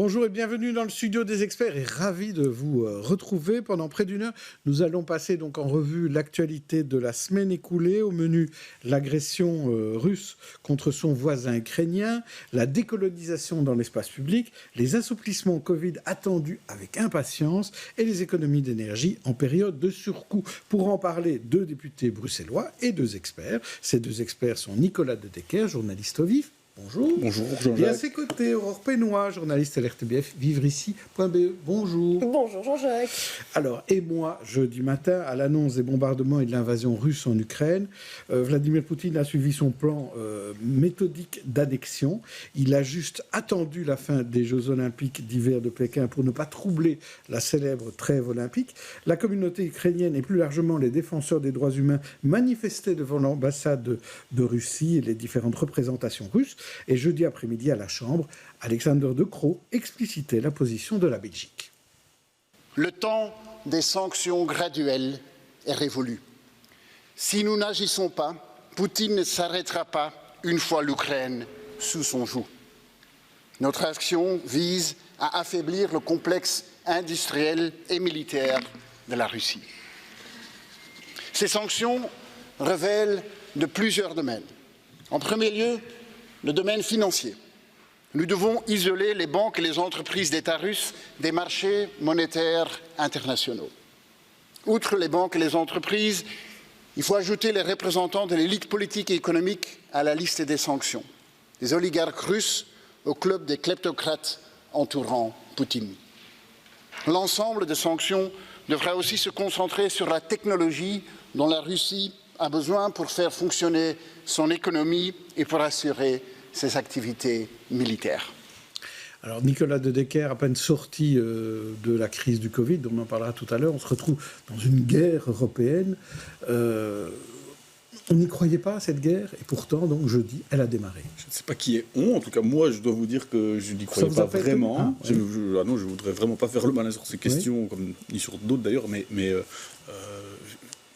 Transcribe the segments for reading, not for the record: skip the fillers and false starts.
Bonjour et bienvenue dans le studio des experts et ravi de vous retrouver. Pendant près d'une heure, nous allons passer donc en revue l'actualité de la semaine écoulée. Au menu, l'agression russe contre son voisin ukrainien, la décolonisation dans l'espace public, les assouplissements Covid attendus avec impatience et les économies d'énergie en période de surcoût. Pour en parler, deux députés bruxellois et deux experts. Ces deux experts sont Nicolas De Decker, journaliste au Vif. Bonjour. Bonjour Jean-Jacques. Et à ses côtés, Aurore Pénois, journaliste à l'RTBF, vivreici.be. Bonjour. Bonjour Jean-Jacques. Alors, et moi, jeudi matin, à l'annonce des bombardements et de l'invasion russe en Ukraine, Vladimir Poutine a suivi son plan méthodique d'annexion. Il a juste attendu la fin des Jeux Olympiques d'hiver de Pékin pour ne pas troubler la célèbre trêve olympique. La communauté ukrainienne et plus largement les défenseurs des droits humains manifestaient devant l'ambassade de Russie et les différentes représentations russes. Et jeudi après-midi à la Chambre, Alexander De Croo explicitait la position de la Belgique. Le temps des sanctions graduelles est révolu. Si nous n'agissons pas, Poutine ne s'arrêtera pas une fois l'Ukraine sous son joug. Notre action vise à affaiblir le complexe industriel et militaire de la Russie. Ces sanctions révèlent de plusieurs domaines. En premier lieu, le domaine financier. Nous devons isoler les banques et les entreprises d'État russes des marchés monétaires internationaux. Outre les banques et les entreprises, il faut ajouter les représentants de l'élite politique et économique à la liste des sanctions. Des oligarques russes au club des kleptocrates entourant Poutine. L'ensemble des sanctions devra aussi se concentrer sur la technologie dont la Russie a besoin pour faire fonctionner son économie et pour assurer ses activités militaires. Alors Nicolas De Decker, à peine sorti de la crise du Covid, dont on en parlera tout à l'heure, on se retrouve dans une guerre européenne. On n'y croyait pas à cette guerre, et pourtant, donc, jeudi, elle a démarré. Je ne sais pas qui est on, en tout cas moi je dois vous dire que je n'y croyais pas vraiment. Je ne voudrais vraiment pas faire le malin sur ces questions, ni sur d'autres d'ailleurs, mais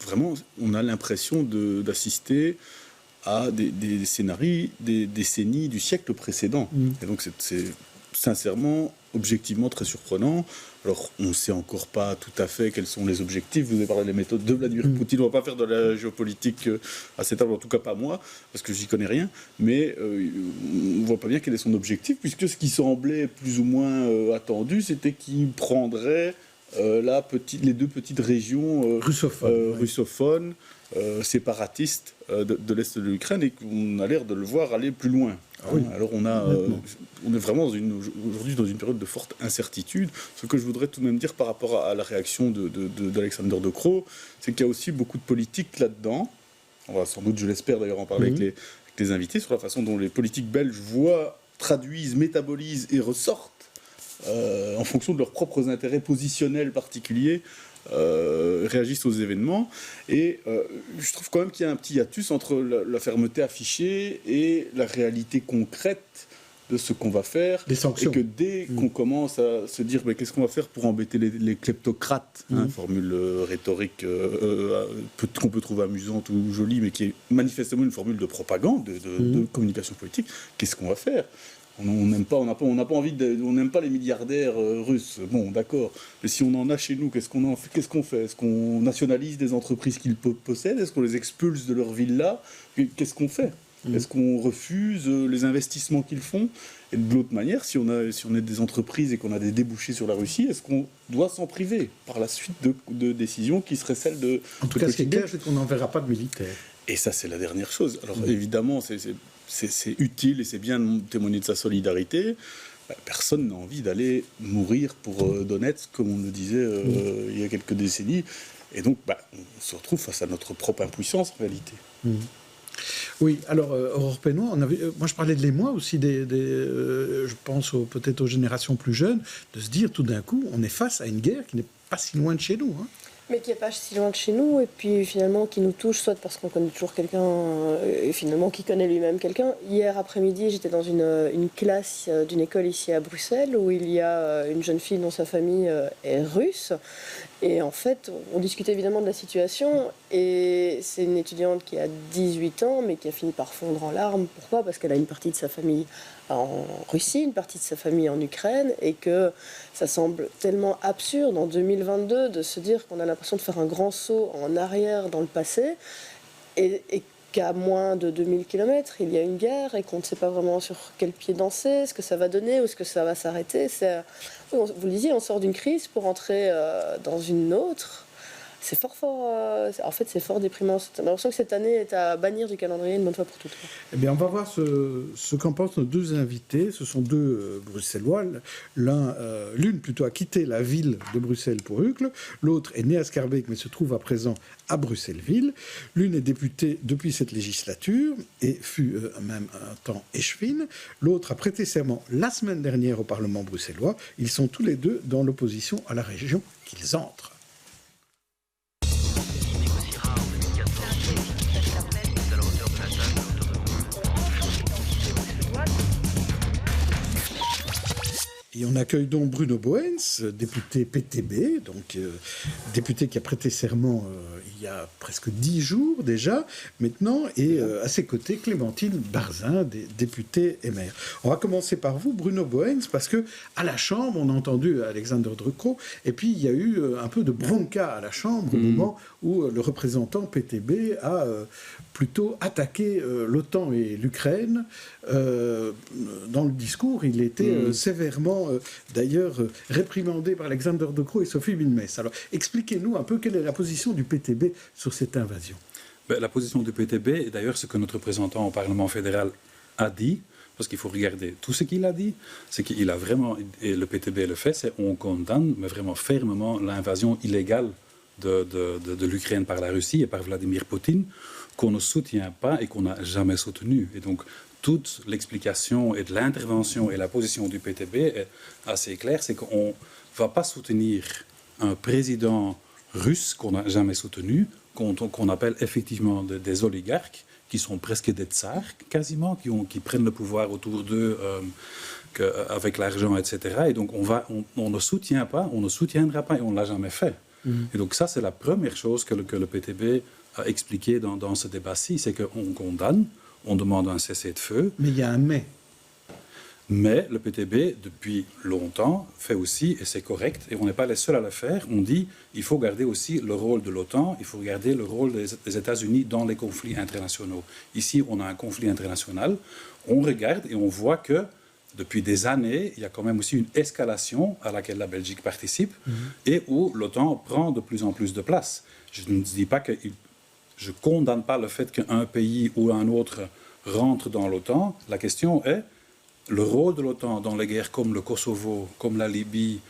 vraiment on a l'impression d'assister à des scénarios des décennies du siècle précédent. Et donc c'est sincèrement, objectivement très surprenant. Alors on ne sait encore pas tout à fait quels sont les objectifs. Vous avez parlé des méthodes de Vladimir Poutine. On ne va pas faire de la géopolitique à cette table, en tout cas pas moi, parce que j'y connais rien. Mais on ne voit pas bien quel est son objectif, puisque ce qui semblait plus ou moins attendu, c'était qu'il prendrait les deux petites régions russophones, séparatistes de l'Est de l'Ukraine, et qu'on a l'air de le voir aller plus loin. Ah oui. Alors on est vraiment aujourd'hui dans une période de forte incertitude. Ce que je voudrais tout de même dire par rapport à la réaction d'Alexander De Croo, c'est qu'il y a aussi beaucoup de politique là-dedans. On va sans doute, je l'espère d'ailleurs, en parler avec les invités, sur la façon dont les politiques belges traduisent, métabolisent et ressortent en fonction de leurs propres intérêts positionnels particuliers, réagissent aux événements. Et je trouve quand même qu'il y a un petit hiatus entre la fermeté affichée et la réalité concrète de ce qu'on va faire. Les sanctions. Et que dès qu'on commence à se dire qu'est-ce qu'on va faire pour embêter les kleptocrates, formule rhétorique qu'on peut trouver amusante ou jolie, mais qui est manifestement une formule de propagande, de communication politique, qu'est-ce qu'on va faire ? On n'aime pas les milliardaires russes. Bon, d'accord. Mais si on en a chez nous, qu'est-ce qu'on fait ? Est-ce qu'on nationalise des entreprises qu'ils possèdent ? Est-ce qu'on les expulse de leur villa ? Qu'est-ce qu'on fait ? Est-ce qu'on refuse les investissements qu'ils font ? Et de l'autre manière, si on est des entreprises et qu'on a des débouchés sur la Russie, est-ce qu'on doit s'en priver par la suite de décisions qui seraient celles de... En tout cas, ce qui est clair, c'est qu'on n'enverra pas de militaires. Et ça, c'est la dernière chose. Alors évidemment, c'est utile et c'est bien de témoigner de sa solidarité. Personne n'a envie d'aller mourir pour Donetsk, comme on le disait il y a quelques décennies. Et donc, on se retrouve face à notre propre impuissance, en réalité. Oui, alors, Aurore Pénois, moi je parlais de l'émoi aussi, je pense peut-être aux générations plus jeunes, de se dire tout d'un coup, on est face à une guerre qui n'est pas si loin de chez nous. Mais qui n'est pas si loin de chez nous, et puis finalement qui nous touche, soit parce qu'on connaît toujours quelqu'un, et finalement qui connaît lui-même quelqu'un. Hier après-midi, j'étais dans une classe d'une école ici à Bruxelles, où il y a une jeune fille dont sa famille est russe, Et en fait, on discutait évidemment de la situation, et c'est une étudiante qui a 18 ans, mais qui a fini par fondre en larmes. Pourquoi ? Parce qu'elle a une partie de sa famille en Russie, une partie de sa famille en Ukraine, et que ça semble tellement absurde en 2022 de se dire qu'on a l'impression de faire un grand saut en arrière dans le passé, et qu'à moins de 2000 km, il y a une guerre, et qu'on ne sait pas vraiment sur quel pied danser, ce que ça va donner, ou est-ce que ça va s'arrêter. Vous le disiez, on sort d'une crise pour entrer dans une autre. C'est fort, en fait, c'est fort déprimant. J'ai l'impression que cette année est à bannir du calendrier une bonne fois pour toutes. Eh bien, on va voir ce qu'en pensent nos deux invités. Ce sont deux Bruxellois. L'une plutôt a quitté la ville de Bruxelles pour Uccle. L'autre est née à Schaerbeek, mais se trouve à présent à Bruxelles-Ville. L'une est députée depuis cette législature et fut même un temps échevine. L'autre a prêté serment la semaine dernière au Parlement bruxellois. Ils sont tous les deux dans l'opposition à la région qu'ils entrent. Et on accueille donc Bruno Boens, député PTB, donc député qui a prêté serment il y a presque 10 jours déjà, maintenant, et à ses côtés, Clémentine Barzin, députée MR. On va commencer par vous, Bruno Boens, parce que à la Chambre, on a entendu Alexander De Croo, et puis il y a eu un peu de bronca à la Chambre au moment où le représentant PTB a plutôt attaqué l'OTAN et l'Ukraine. Dans le discours, il était sévèrement, d'ailleurs, réprimandé par Alexander De Croo et Sophie Wilmès. Alors, expliquez-nous un peu quelle est la position du PTB sur cette invasion. La position du PTB, et d'ailleurs ce que notre représentant au Parlement fédéral a dit, parce qu'il faut regarder tout ce qu'il a dit, c'est qu'il a vraiment, et le PTB le fait, c'est on condamne, mais vraiment fermement, l'invasion illégale de l'Ukraine par la Russie et par Vladimir Poutine, qu'on ne soutient pas et qu'on n'a jamais soutenu. Et donc, toute l'explication et de l'intervention et la position du PTB est assez claire, c'est qu'on ne va pas soutenir un président russe qu'on n'a jamais soutenu, qu'on appelle effectivement des oligarques, qui sont presque des tsars, quasiment, qui prennent le pouvoir autour d'eux avec l'argent, etc. Et donc, on ne soutient pas, on ne soutiendra pas, et on ne l'a jamais fait. Et donc, ça, c'est la première chose que le PTB a expliqué dans ce débat-ci, c'est qu'on condamne, on demande un cessez-le-feu. Mais il y a un mais. Mais le PTB, depuis longtemps, fait aussi, et c'est correct, et on n'est pas les seuls à le faire, on dit il faut garder aussi le rôle de l'OTAN, il faut garder le rôle des États-Unis dans les conflits internationaux. Ici, on a un conflit international, on regarde et on voit que depuis des années, il y a quand même aussi une escalation à laquelle la Belgique participe et où l'OTAN prend de plus en plus de place. Je ne dis pas que je ne condamne pas le fait qu'un pays ou un autre rentre dans l'OTAN. La question est le rôle de l'OTAN dans les guerres comme le Kosovo, comme la Libye,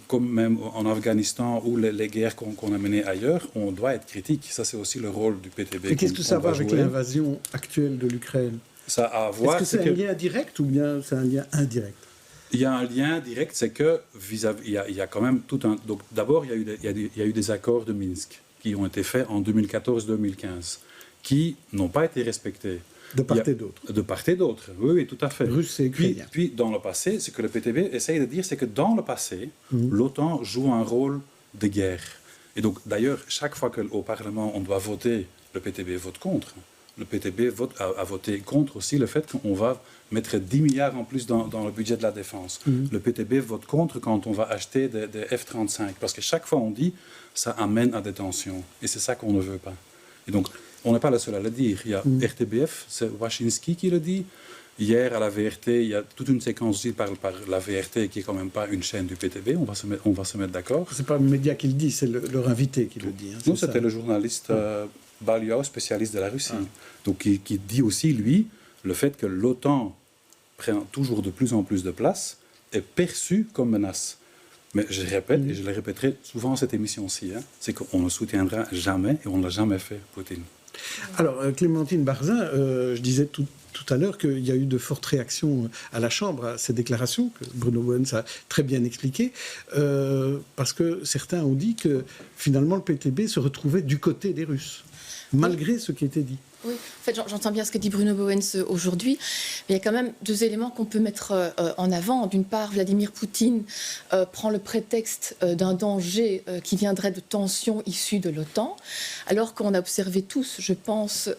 comme même en Afghanistan ou les guerres qu'on a menées ailleurs, on doit être critique. Ça, c'est aussi le rôle du PTB. Et qu'est-ce que ça va avec l'invasion actuelle de l'Ukraine ? Ça a à voir. Est-ce que c'est un lien direct ou bien c'est un lien indirect ? Il y a un lien direct, c'est que il y a quand même tout un. Donc d'abord, il y a eu des accords de Minsk qui ont été faits en 2014-2015, qui n'ont pas été respectés. De part et d'autre. De part et d'autre, oui, tout à fait. Russe et ukrainien. Puis, dans le passé, ce que le PTB essaye de dire, c'est que dans le passé, l'OTAN joue un rôle de guerre. Et donc, d'ailleurs, chaque fois qu'au Parlement, on doit voter, le PTB vote contre. Le PTB a voté contre aussi le fait qu'on va mettre 10 milliards en plus dans le budget de la défense. Le PTB vote contre quand on va acheter des F-35. Parce que chaque fois, on dit ça amène à des tensions. Et c'est ça qu'on ne veut pas. Et donc, on n'est pas le seul à le dire. Il y a RTBF, c'est Wachinski qui le dit. Hier, à la VRT, il y a toute une séquence aussi par la VRT, qui n'est quand même pas une chaîne du PTB. On va se mettre d'accord. Ce n'est pas le média qui le dit, c'est leur invité qui le dit. Non, c'était le journaliste Baliao, spécialiste de la Russie. Donc, qui dit aussi, lui, le fait que l'OTAN prend toujours de plus en plus de place est perçu comme menace. Mais je répète, et je le répéterai souvent à cette émission-ci, c'est qu'on ne soutiendra jamais, et on ne l'a jamais fait, Poutine. Alors, Clémentine Barzin, je disais tout à l'heure qu'il y a eu de fortes réactions à la Chambre à ces déclarations, que Bruno Boens a très bien expliquées, parce que certains ont dit que finalement le PTB se retrouvait du côté des Russes, malgré ce qui était dit. Oui, en fait, j'entends bien ce que dit Bruno Bowens aujourd'hui, mais il y a quand même deux éléments qu'on peut mettre en avant. D'une part, Vladimir Poutine prend le prétexte d'un danger qui viendrait de tensions issues de l'OTAN, alors qu'on a observé tous, je pense,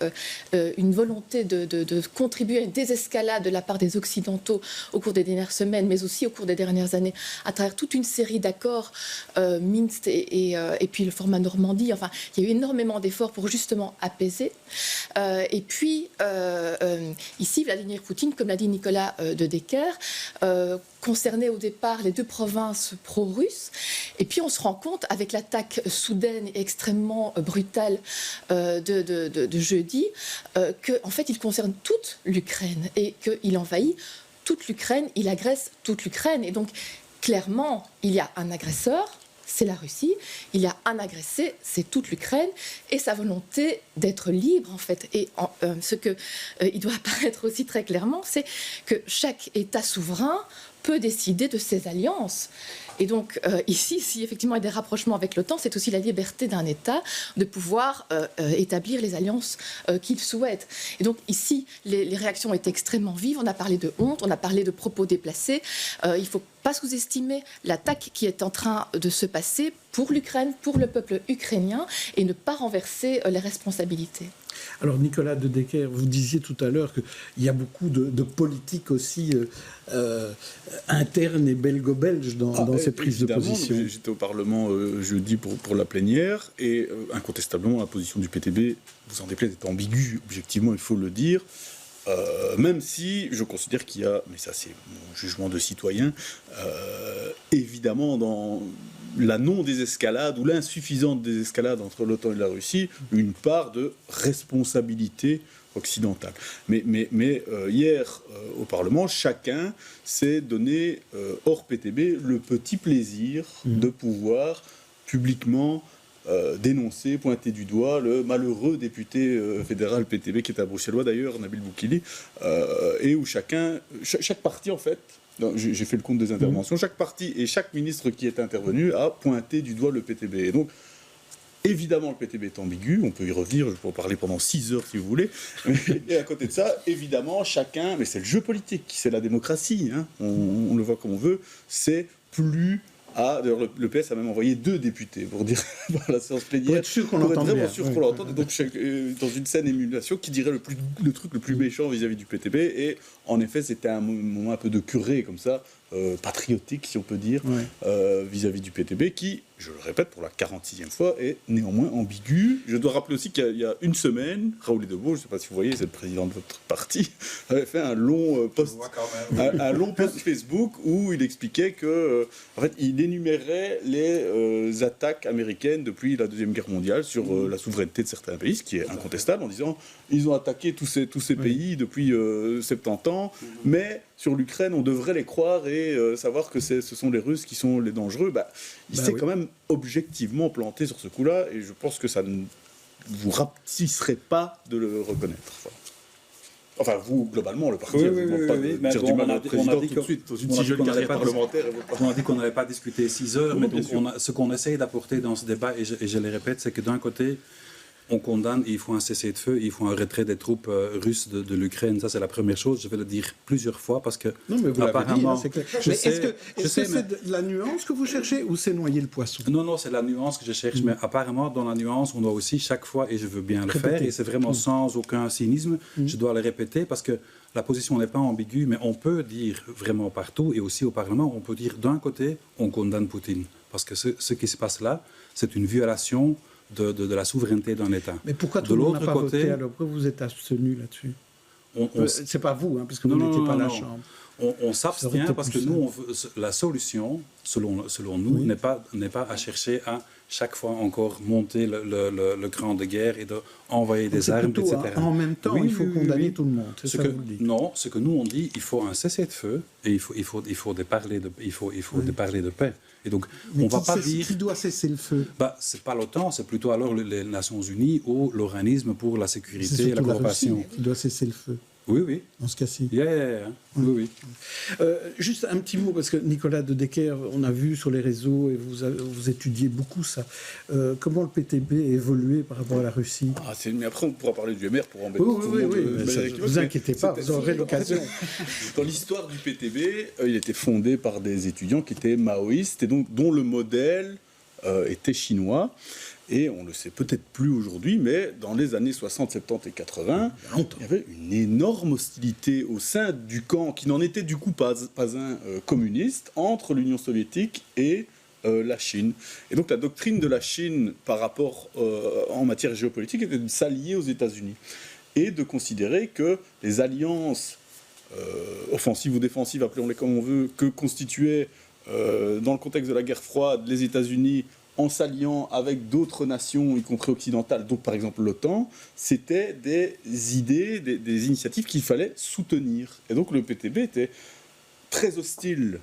une volonté de contribuer à une désescalade de la part des Occidentaux au cours des dernières semaines, mais aussi au cours des dernières années, à travers toute une série d'accords, Minsk et puis le format Normandie. Enfin, il y a eu énormément d'efforts pour justement apaiser. Et puis, ici, Vladimir Poutine, comme l'a dit Nicolas de Decker, concernait au départ les deux provinces pro-russes. Et puis, on se rend compte, avec l'attaque soudaine et extrêmement brutale de jeudi, qu'en fait, il concerne toute l'Ukraine et qu'il envahit toute l'Ukraine, il agresse toute l'Ukraine. Et donc, clairement, il y a un agresseur, c'est la Russie, il y a un agressé, c'est toute l'Ukraine, et sa volonté d'être libre, en fait. Et ce qu'il doit apparaître aussi très clairement, c'est que chaque État souverain peut décider de ses alliances. Et donc, ici, si effectivement il y a des rapprochements avec l'OTAN, c'est aussi la liberté d'un État de pouvoir établir les alliances qu'il souhaite. Et donc, ici, les réactions étaient extrêmement vives. On a parlé de honte, on a parlé de propos déplacés. Il ne faut pas sous-estimer l'attaque qui est en train de se passer pour l'Ukraine, pour le peuple ukrainien, et ne pas renverser les responsabilités. Alors Nicolas de Decker, vous disiez tout à l'heure qu'il y a beaucoup de politique aussi interne et belgo-belge dans ces prises de position. J'étais au Parlement jeudi pour la plénière et incontestablement la position du PTB, vous en déplaise, est ambiguë, objectivement il faut le dire. Même si je considère qu'il y a, mais ça c'est mon jugement de citoyen, évidemment dans la non-désescalade ou l'insuffisante désescalade entre l'OTAN et la Russie, une part de responsabilité occidentale. Mais hier, au Parlement, chacun s'est donné, hors PTB, le petit plaisir de pouvoir publiquement dénoncer, pointer du doigt le malheureux député fédéral PTB, qui est un bruxellois d'ailleurs, Nabil Boukili, et où chaque parti, en fait, j'ai fait le compte des interventions, chaque parti et chaque ministre qui est intervenu a pointé du doigt le PTB. Et donc, évidemment, le PTB est ambigu, on peut y revenir, je peux en parler pendant 6 heures si vous voulez, et à côté de ça, évidemment, chacun, mais c'est le jeu politique, c'est la démocratie, hein, on le voit comme on veut, c'est plus... D'ailleurs, le PS a même envoyé 2 députés pour dire dans la séance plénière, pour être sûr qu'on l'entende bien. Qu'on l'entende. Donc, dans une saine émulation, qui dirait le truc le plus méchant vis-à-vis du PTB. Et en effet, c'était un moment un peu de curé, comme ça, patriotique, si on peut dire, vis-à-vis du PTB, qui, je le répète pour la 46e fois, est néanmoins ambigu. Je dois rappeler aussi qu'il y a une semaine, Raoul Edebo, je ne sais pas si vous voyez, c'est le président de votre parti, avait fait un long post Facebook où il expliquait que, en fait, il énumérait les attaques américaines depuis la Deuxième Guerre mondiale sur la souveraineté de certains pays, ce qui est incontestable, en disant ils ont attaqué tous ces pays depuis 70 ans, mais sur l'Ukraine, on devrait les croire et savoir que ce sont les Russes qui sont les dangereux. Il s'est quand même objectivement planté sur ce coup-là, et je pense que ça ne vous rapetisserait pas de le reconnaître. Enfin, vous, globalement, le parti, oui, pas dire du mal au président tout de suite, dans une si jeune carrière parlementaire. On a dit qu'on n'avait pas discuté 6 heures, mais donc ce qu'on essaye d'apporter dans ce débat, et je le répète, c'est que d'un côté, on condamne, il faut un cessez-le-feu, il faut un retrait des troupes russes de l'Ukraine. Ça, c'est la première chose. Je vais le dire plusieurs fois parce que... Non, mais vous apparemment, l'avez dit, c'est clair. Est-ce que c'est de la nuance que vous cherchez ou c'est noyer le poisson? Non, c'est la nuance que je cherche. Mais apparemment, dans la nuance, on doit aussi chaque fois, et je veux bien le faire, et c'est vraiment sans aucun cynisme, je dois le répéter parce que la position n'est pas ambiguë, mais on peut dire vraiment partout, et aussi au Parlement, on peut dire d'un côté, on condamne Poutine. Parce que ce qui se passe là, c'est une violation de la souveraineté d'un État. Mais pourquoi tout le monde n'a pas voté alors? Pourquoi vous êtes abstenu là-dessus? C'est pas vous, hein, parce que vous n'étiez pas à la Chambre. On s'abstient parce que nous, la solution, selon nous, n'est pas à chercher à chaque fois encore monter le cran de guerre et d'envoyer des armes, etc. En même temps, il faut condamner tout le monde. C'est ça que vous dites. Non, ce que nous on dit, il faut un cessez-le-feu et il faut des parler de paix. Et donc, mais on va pas dire qui doit cesser le feu. C'est pas l'OTAN, c'est plutôt alors les Nations Unies ou l'organisme pour la sécurité et la coopération. Qui doit cesser le feu. Oui. On se casse. Oui. Juste un petit mot, parce que Nicolas de Decker, on a vu sur les réseaux, et vous étudiez beaucoup ça. Comment le PTB a évolué par rapport à la Russie? Mais après, on pourra parler du MR pour embêter Oui, tout le monde. ne vous inquiétez pas, vous aurez l'occasion. Dans l'histoire du PTB, il était fondé par des étudiants qui étaient maoïstes, et donc dont le modèle était chinois. Et on ne le sait peut-être plus aujourd'hui, mais dans les années 60, 70 et 80, il y avait une énorme hostilité au sein du camp, qui n'en était du coup pas un communiste, entre l'Union soviétique et la Chine. Et donc la doctrine de la Chine par rapport en matière géopolitique était de s'allier aux États-Unis et de considérer que les alliances offensives ou défensives, appelons-les comme on veut, que constituaient dans le contexte de la guerre froide les États-Unis en s'alliant avec d'autres nations, y compris occidentales, donc par exemple l'OTAN, c'était des idées, des initiatives qu'il fallait soutenir. Et donc le PTB était très hostile,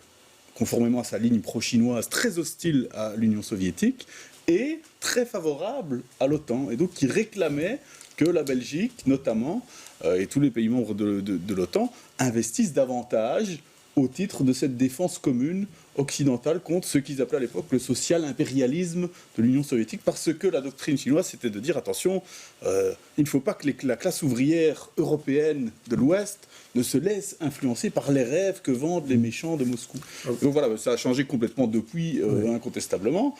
conformément à sa ligne pro-chinoise, très hostile à l'Union soviétique et très favorable à l'OTAN. Et donc qui réclamait que la Belgique, notamment, et tous les pays membres de l'OTAN, investissent davantage au titre de cette défense commune occidentale contre ce qu'ils appelaient à l'époque le social impérialisme de l'Union soviétique, parce que la doctrine chinoise, c'était de dire, attention, il ne faut pas que la classe ouvrière européenne de l'Ouest ne se laisse influencer par les rêves que vendent les méchants de Moscou. Donc voilà, ça a changé complètement depuis, incontestablement,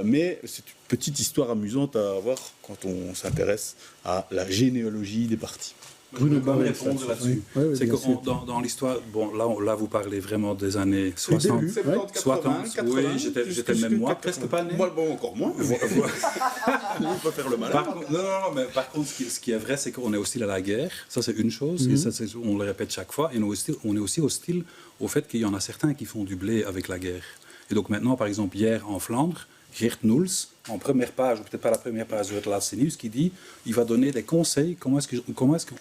mais c'est une petite histoire amusante à avoir quand on s'intéresse à la généalogie des partis. Bruno Bauwens répondre là-dessus. Oui, c'est que dans l'histoire, bon, là vous parlez vraiment des années 60, début, 70, 80, 80, oui, j'étais même moi, presque pas né. Moi, bon, encore moins. On peut faire le malin. Non, mais par contre, ce qui est vrai, c'est qu'on est hostile à la guerre. Ça, c'est une chose, et ça, on le répète chaque fois. Et on est aussi hostile au fait qu'il y en a certains qui font du blé avec la guerre. Et donc maintenant, par exemple, hier en Flandre, Geert Noels, en première page, ou peut-être pas la première page de Laatste Nieuws, qui dit il va donner des conseils comment est-ce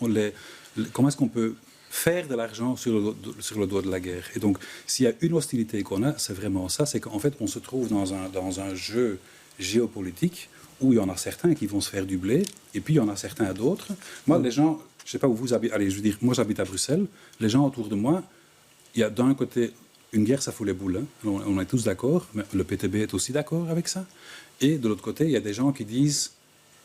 qu'on peut faire de l'argent sur le dos de la guerre. Et donc, s'il y a une hostilité qu'on a, c'est vraiment ça, c'est qu'en fait, on se trouve dans un jeu géopolitique où il y en a certains qui vont se faire du blé, et puis il y en a certains d'autres. Moi, les gens, je ne sais pas où vous habitez, allez, je veux dire, moi j'habite à Bruxelles, les gens autour de moi, il y a d'un côté... Une guerre, ça fout les boules. Hein. On est tous d'accord, mais le PTB est aussi d'accord avec ça. Et de l'autre côté, il y a des gens qui disent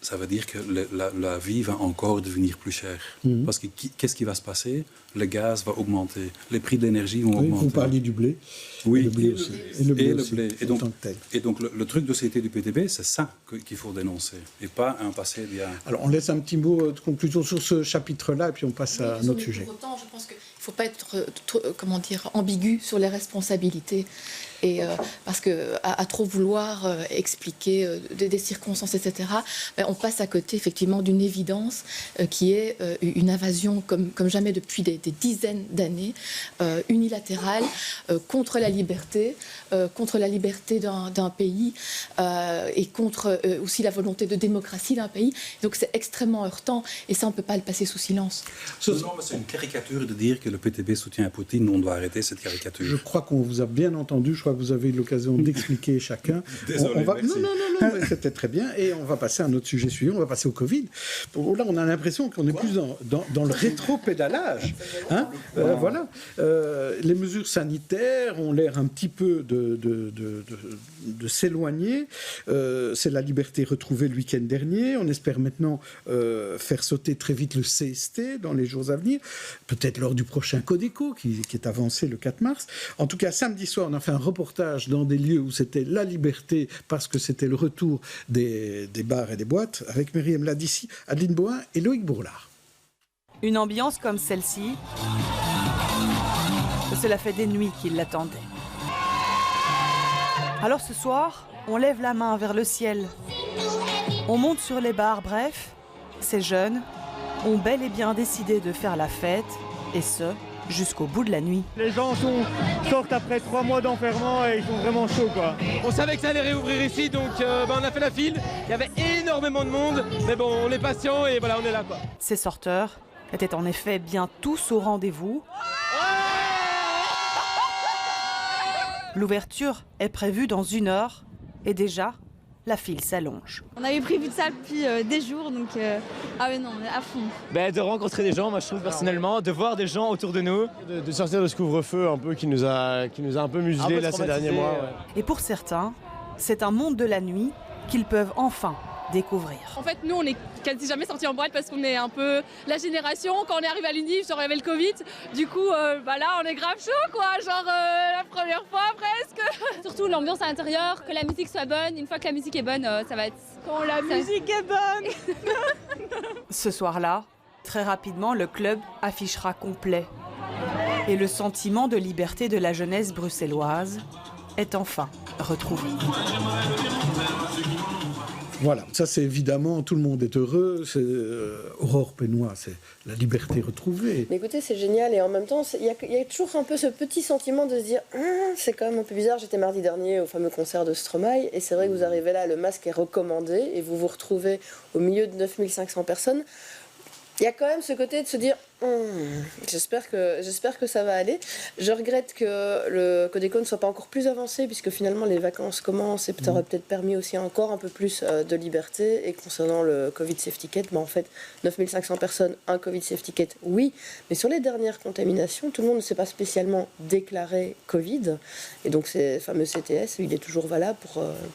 ça veut dire que la vie va encore devenir plus chère. Parce que qu'est-ce qui va se passer? Le gaz va augmenter, les prix de l'énergie vont augmenter. Vous parliez du blé. Oui, et le blé aussi. Et le blé. Et donc le truc de société du PTB, c'est ça qu'il faut dénoncer, et pas un passé d'il y a... Alors on laisse un petit mot de conclusion sur ce chapitre-là, et puis on passe à un autre sujet. Pour autant, je pense qu'il ne faut pas être ambigu sur les responsabilités. Et parce qu'à trop vouloir expliquer des circonstances, etc., on passe à côté effectivement d'une évidence qui est une invasion comme jamais depuis des dizaines d'années, unilatérale, contre la liberté d'un pays et contre aussi la volonté de démocratie d'un pays. Donc c'est extrêmement heurtant et ça on ne peut pas le passer sous silence. C'est une caricature de dire que le PTB soutient Poutine. On doit arrêter cette caricature. Je crois qu'on vous a bien entendu. Je crois que vous avez eu l'occasion d'expliquer chacun. Désolé, merci. Non, mais c'était très bien. Et on va passer à un autre sujet suivant. On va passer au Covid. Là, on a l'impression qu'on est plus dans le rétro-pédalage. Hein, voilà. Les mesures sanitaires ont l'air un petit peu de s'éloigner. C'est la liberté retrouvée le week-end dernier. On espère maintenant faire sauter très vite le CST dans les jours à venir. Peut-être lors du prochain Codeco qui est avancé le 4 mars. En tout cas, samedi soir, on a fait un reportage dans des lieux où c'était la liberté parce que c'était le retour des bars et des boîtes avec Myriam Ladissi, Adeline Bohin et Loïc Bourlard. Une ambiance comme celle-ci, cela fait des nuits qu'ils l'attendaient. Alors ce soir, on lève la main vers le ciel. On monte sur les bars, bref, ces jeunes ont bel et bien décidé de faire la fête, et ce, jusqu'au bout de la nuit. Les gens sortent après 3 mois d'enfermement et ils sont vraiment chauds, quoi. On savait que ça allait réouvrir ici, donc on a fait la file. Il y avait énormément de monde, mais bon, on est patient et voilà, on est là, quoi. Ces sorteurs étaient en effet bien tous au rendez-vous. L'ouverture est prévue dans 1 heure et déjà, la file s'allonge. On avait prévu de ça depuis des jours, donc ah ouais non, on est à fond. De rencontrer des gens, moi je trouve personnellement, de voir des gens autour de nous. De sortir de ce couvre-feu un peu qui nous a un peu muselé là ces derniers mois. Ouais. Et pour certains, c'est un monde de la nuit qu'ils peuvent enfin découvrir. En fait, nous, on est quasi jamais sortis en boîte parce qu'on est un peu la génération. Quand on est arrivé à l'Uni, genre il y avait le Covid. Du coup, là, on est grave chaud, quoi. Genre la première fois presque. Surtout l'ambiance à l'intérieur, que la musique soit bonne. Une fois que la musique est bonne, ça va être... Quand la musique est bonne. Ce soir-là, très rapidement, le club affichera complet. Et le sentiment de liberté de la jeunesse bruxelloise est enfin retrouvé. Voilà, ça c'est évidemment, tout le monde est heureux, c'est Aurore Pénois, c'est la liberté retrouvée. Mais écoutez, c'est génial et en même temps, il y a toujours un peu ce petit sentiment de se dire c'est quand même un peu bizarre. J'étais mardi dernier au fameux concert de Stromae et c'est vrai que vous arrivez là, le masque est recommandé et vous vous retrouvez au milieu de 9500 personnes. Il y a quand même ce côté de se dire j'espère que ça va aller. Je regrette que le Codeco ne soit pas encore plus avancé puisque finalement les vacances commencent et ça aurait peut-être permis aussi encore un peu plus de liberté. Et concernant le Covid Safety Kit, en fait 9500 personnes, un Covid Safety Kit, oui, mais sur les dernières contaminations, tout le monde ne s'est pas spécialement déclaré Covid et donc ces fameux CTS, il est toujours valable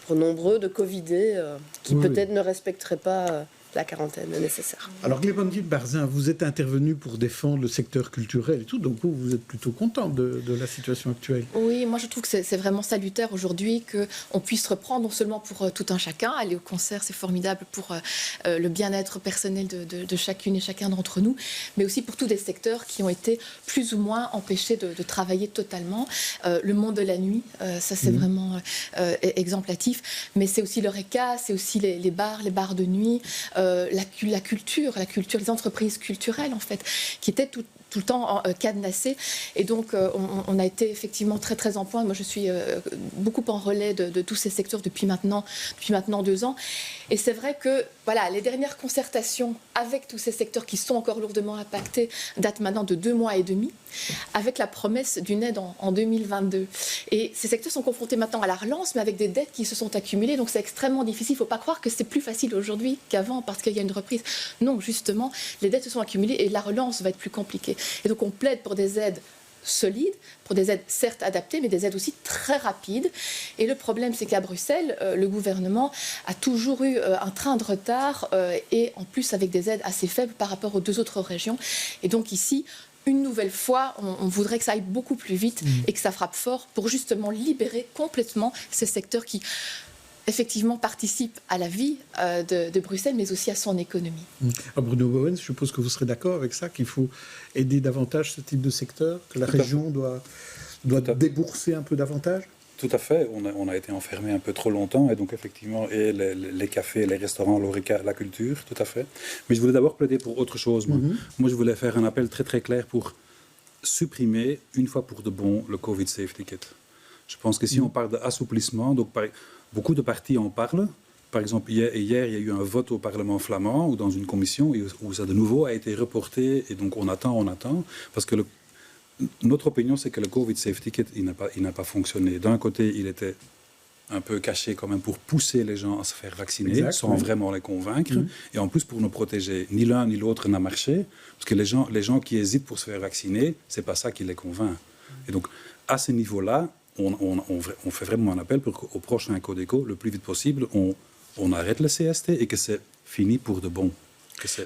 pour nombreux de Covidés qui peut-être ne respecteraient pas la quarantaine nécessaire. Alors Clémentine Barzin, vous êtes intervenue pour défendre le secteur culturel et tout, donc vous êtes plutôt contente de la situation actuelle. Oui, moi je trouve que c'est vraiment salutaire aujourd'hui qu'on puisse reprendre, non seulement pour tout un chacun, aller au concert c'est formidable pour le bien-être personnel de chacune et chacun d'entre nous, mais aussi pour tous les secteurs qui ont été plus ou moins empêchés de travailler totalement. Le monde de la nuit, ça c'est vraiment exemplatif, mais c'est aussi l'Eureka, c'est aussi les bars de nuit, la culture, les entreprises culturelles en fait, qui étaient tout le temps cadenassées. Et donc, on a été effectivement très, très en pointe. Moi, je suis beaucoup en relais de tous ces secteurs depuis maintenant 2 ans. Et c'est vrai que voilà, les dernières concertations avec tous ces secteurs qui sont encore lourdement impactés datent maintenant de 2 mois et demi, avec la promesse d'une aide en 2022. Et ces secteurs sont confrontés maintenant à la relance, mais avec des dettes qui se sont accumulées. Donc, c'est extrêmement difficile. Il ne faut pas croire que c'est plus facile aujourd'hui qu'avant parce qu'il y a une reprise. Non, justement, les dettes se sont accumulées et la relance va être plus compliquée. Et donc on plaide pour des aides solides, pour des aides certes adaptées, mais des aides aussi très rapides. Et le problème, c'est qu'à Bruxelles, le gouvernement a toujours eu un train de retard et en plus avec des aides assez faibles par rapport aux 2 autres régions. Et donc ici, une nouvelle fois, on voudrait que ça aille beaucoup plus vite et que ça frappe fort pour justement libérer complètement ces secteurs qui effectivement participe à la vie de Bruxelles, mais aussi à son économie. Bruno Bouwens, je suppose que vous serez d'accord avec ça, qu'il faut aider davantage ce type de secteur, que la région doit débourser un peu davantage. Tout à fait. On a été enfermés un peu trop longtemps, et donc effectivement, et les cafés, les restaurants, l'Horeca, la culture, tout à fait. Mais je voulais d'abord plaider pour autre chose. Moi, je voulais faire un appel très très clair pour supprimer, une fois pour de bon, le Covid Safety Kit. Je pense que si on parle d'assouplissement, donc beaucoup de partis en parlent. Par exemple, hier, il y a eu un vote au Parlement flamand ou dans une commission où ça de nouveau a été reporté. Et donc, on attend. Parce que notre opinion, c'est que le Covid Safety Kit, il n'a pas fonctionné. D'un côté, il était un peu caché quand même pour pousser les gens à se faire vacciner sans vraiment les convaincre. Et en plus, pour nous protéger. Ni l'un ni l'autre n'a marché. Parce que les gens qui hésitent pour se faire vacciner, c'est pas ça qui les convainc. Et donc, à ce niveau-là, on fait vraiment un appel pour qu'au prochain Codeco, le plus vite possible, on arrête le CST et que c'est fini pour de bon.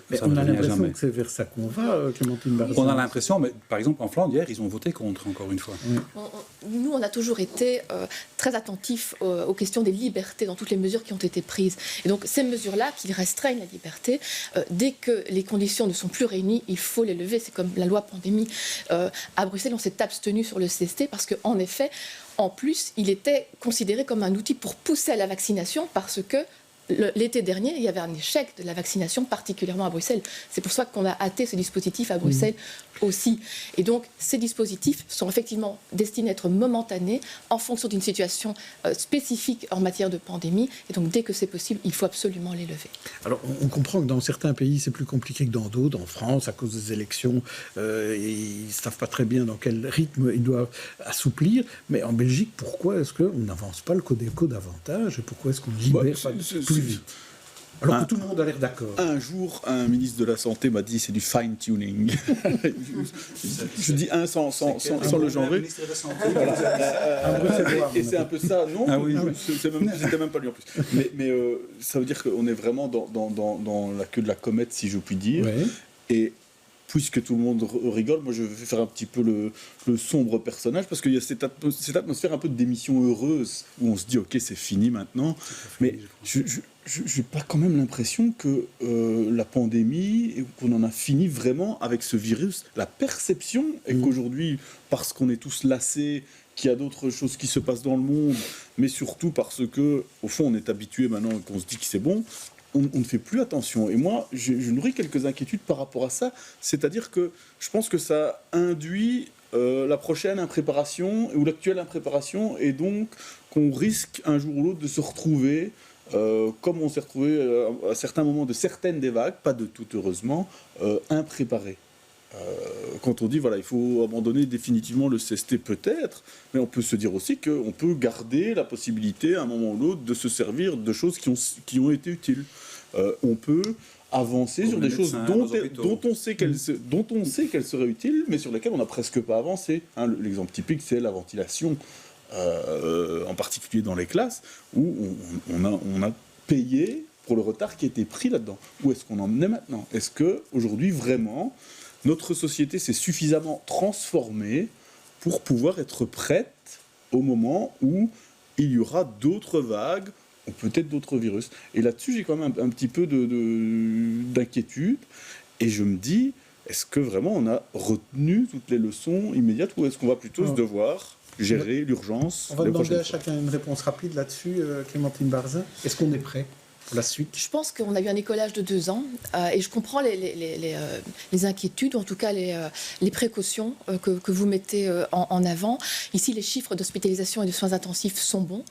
Mais on a l'impression que c'est vers ça qu'on va, Clémentine Barzin. On a l'impression, mais par exemple en Flandre, hier, ils ont voté contre, encore une fois. Nous, on a toujours été très attentifs aux questions des libertés dans toutes les mesures qui ont été prises. Et donc, ces mesures-là, qui restreignent la liberté, dès que les conditions ne sont plus réunies, il faut les lever. C'est comme la loi pandémie. À Bruxelles, on s'est abstenu sur le CST parce qu'en effet, en plus, il était considéré comme un outil pour pousser à la vaccination parce que l'été dernier, il y avait un échec de la vaccination, particulièrement à Bruxelles. C'est pour ça qu'on a hâté ce dispositif à Bruxelles aussi. Et donc, ces dispositifs sont effectivement destinés à être momentanés en fonction d'une situation spécifique en matière de pandémie. Et donc, dès que c'est possible, il faut absolument les lever. Alors, on comprend que dans certains pays, c'est plus compliqué que dans d'autres. En France, à cause des élections, ils ne savent pas très bien dans quel rythme ils doivent assouplir. Mais en Belgique, pourquoi est-ce qu'on n'avance pas le Codeco davantage? Et pourquoi est-ce qu'on ne libère pas plus vite? Alors que tout le monde a l'air d'accord. Un jour, un ministre de la Santé m'a dit c'est du fine-tuning. Je dis sans le genrer. Et c'est un peu ça, non? C'était même pas lui en plus. Mais ça veut dire qu'on est vraiment dans la queue de la comète, si je puis dire. Ouais. Et puisque tout le monde rigole, moi je vais faire un petit peu le sombre personnage, parce qu'il y a cette atmosphère un peu de démission heureuse, où on se dit ok, c'est fini maintenant. Mais j'ai pas quand même l'impression que la pandémie, qu'on en a fini vraiment avec ce virus. La perception est qu'aujourd'hui, parce qu'on est tous lassés, qu'il y a d'autres choses qui se passent dans le monde, mais surtout parce que, au fond, on est habitué maintenant et qu'on se dit que c'est bon, on ne fait plus attention. Et moi, je nourris quelques inquiétudes par rapport à ça. C'est-à-dire que je pense que ça induit la prochaine impréparation ou l'actuelle impréparation, et donc qu'on risque un jour ou l'autre de se retrouver comme on s'est retrouvé à certains moments de certaines des vagues, pas de toutes heureusement, impréparés. Quand on dit voilà, il faut abandonner définitivement le CST peut-être, mais on peut se dire aussi qu'on peut garder la possibilité à un moment ou l'autre de se servir de choses qui ont été utiles. On peut avancer sur des choses dont on sait qu'elles seraient utiles, mais sur lesquelles on n'a presque pas avancé. L'exemple typique, c'est la ventilation. En particulier dans les classes, où on a payé pour le retard qui a été pris là-dedans. Où est-ce qu'on en est maintenant? Est-ce qu'aujourd'hui, vraiment, notre société s'est suffisamment transformée pour pouvoir être prête au moment où il y aura d'autres vagues, ou peut-être d'autres virus? Et là-dessus, j'ai quand même un petit peu d'inquiétude, et je me dis, est-ce que vraiment on a retenu toutes les leçons immédiates, ou est-ce qu'on va plutôt se devoir gérer l'urgence? On va demander à chacun une réponse rapide là-dessus. Clémentine Barzin, est-ce qu'on est prêt pour la suite? Je pense qu'on a eu un écolage de 2 ans et je comprends les inquiétudes, ou en tout cas les précautions que vous mettez en avant. Ici, les chiffres d'hospitalisation et de soins intensifs sont bons,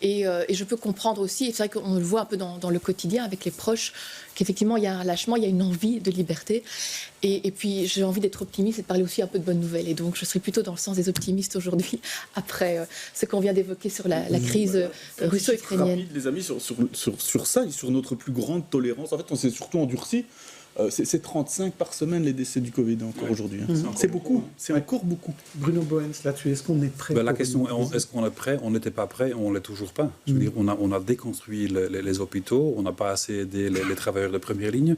et je peux comprendre aussi, et c'est vrai qu'on le voit un peu dans le quotidien avec les proches, qu'effectivement il y a un relâchement, il y a une envie de liberté. Et puis j'ai envie d'être optimiste et de parler aussi un peu de bonnes nouvelles. Et donc je serai plutôt dans le sens des optimistes aujourd'hui, après ce qu'on vient d'évoquer sur la crise russo-ukrainienne. Rapide, les amis, sur ça et sur notre plus grande tolérance. En fait, on s'est surtout endurci. C'est 35 par semaine les décès du Covid encore aujourd'hui. C'est beaucoup, c'est encore beaucoup. Bruno Boens, là-dessus, est-ce qu'on est prêt? La question est, est-ce qu'on est prêt? On n'était pas prêt, on ne l'est toujours pas. Je veux dire, on a déconstruit les hôpitaux, on n'a pas assez aidé les travailleurs de première ligne.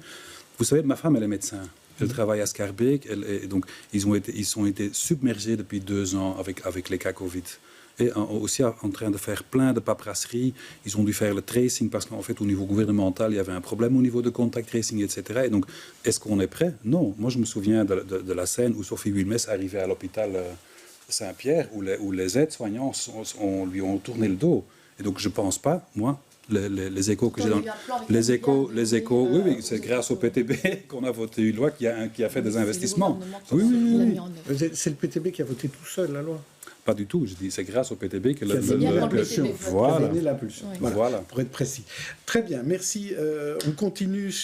Vous savez, ma femme, elle est médecin. Elle travaille à Schaerbeek, et donc ils ont été submergés depuis 2 ans avec les cas Covid. Et aussi en train de faire plein de paperasseries. Ils ont dû faire le tracing parce qu'en fait, au niveau gouvernemental, il y avait un problème au niveau de contact tracing, etc. Et donc, est-ce qu'on est prêt? Non. Moi, je me souviens de la scène où Sophie Wilmès arrivait à l'hôpital Saint-Pierre, où les aides-soignants lui ont tourné le dos. Et donc, je ne pense pas, moi, les échos que j'ai dans les échos, oui, c'est grâce au PTB qu'on a voté une loi qui a fait des investissements. Oui. C'est le PTB qui a voté tout seul la loi. Pas du tout, je dis c'est grâce au PTB que l'impulsion. Voilà. Voilà, pour être précis. Très bien, merci. On continue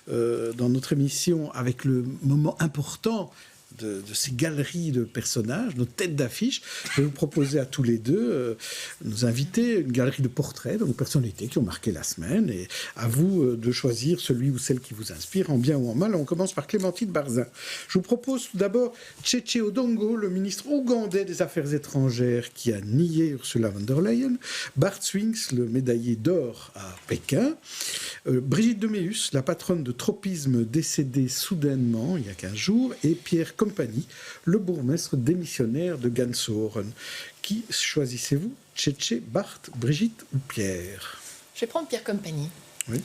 dans notre émission avec le moment important de ces galeries de personnages, nos têtes d'affiche. Je vais vous proposer à tous les deux nous inviter une galerie de portraits de nos personnalités qui ont marqué la semaine, et à vous de choisir celui ou celle qui vous inspire, en bien ou en mal. On commence par Clémentine Barzin. Je vous propose tout d'abord Tchétché Odongo, le ministre ougandais des Affaires étrangères qui a nié Ursula von der Leyen, Bart Swings, le médaillé d'or à Pékin, Brigitte Deméus, la patronne de tropisme décédée soudainement il y a 15 jours, et Pierre Compagnie, le bourgmestre démissionnaire de Gansoren. Qui choisissez-vous? Tchétché, Bart, Brigitte ou Pierre? Je vais prendre Pierre Compagnie. Oui.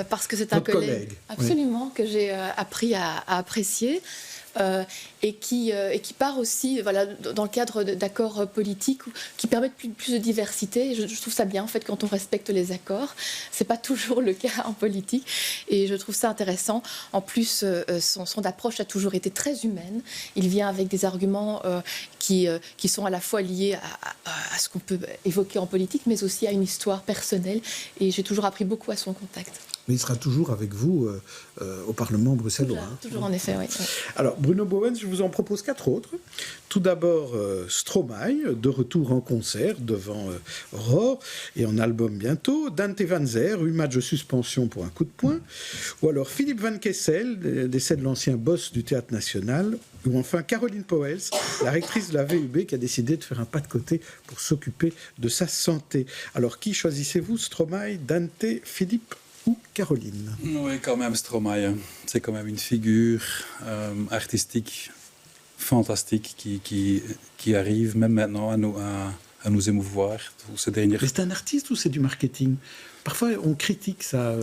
Parce que c'est un collègue absolument, oui, que j'ai appris à apprécier. et qui part aussi dans le cadre d'accords politiques qui permettent plus de diversité. Et je trouve ça bien en fait quand on respecte les accords. C'est pas toujours le cas en politique et je trouve ça intéressant. En plus, son approche a toujours été très humaine. Il vient avec des arguments qui sont à la fois liés à ce qu'on peut évoquer en politique, mais aussi à une histoire personnelle. Et j'ai toujours appris beaucoup à son contact. Mais il sera toujours avec vous au Parlement bruxellois. Toujours en effet, oui. Alors, Bruno Bowens, je vous en propose 4 autres. Tout d'abord, Stromae, de retour en concert devant Rohr et en album bientôt. Dante Van Zer, 8 matchs de suspension pour un coup de poing. Ou alors Philippe Van Kessel, décès de l'ancien boss du Théâtre National. Ou enfin Caroline Pauwels, la rectrice de la VUB, qui a décidé de faire un pas de côté pour s'occuper de sa santé. Alors, qui choisissez-vous, Stromae, Dante, Philippe ou Caroline? Oui, quand même Stromae. C'est quand même une figure artistique fantastique qui arrive même maintenant à nous émouvoir. Ces dernières... Mais c'est un artiste ou c'est du marketing? Parfois, on critique ça.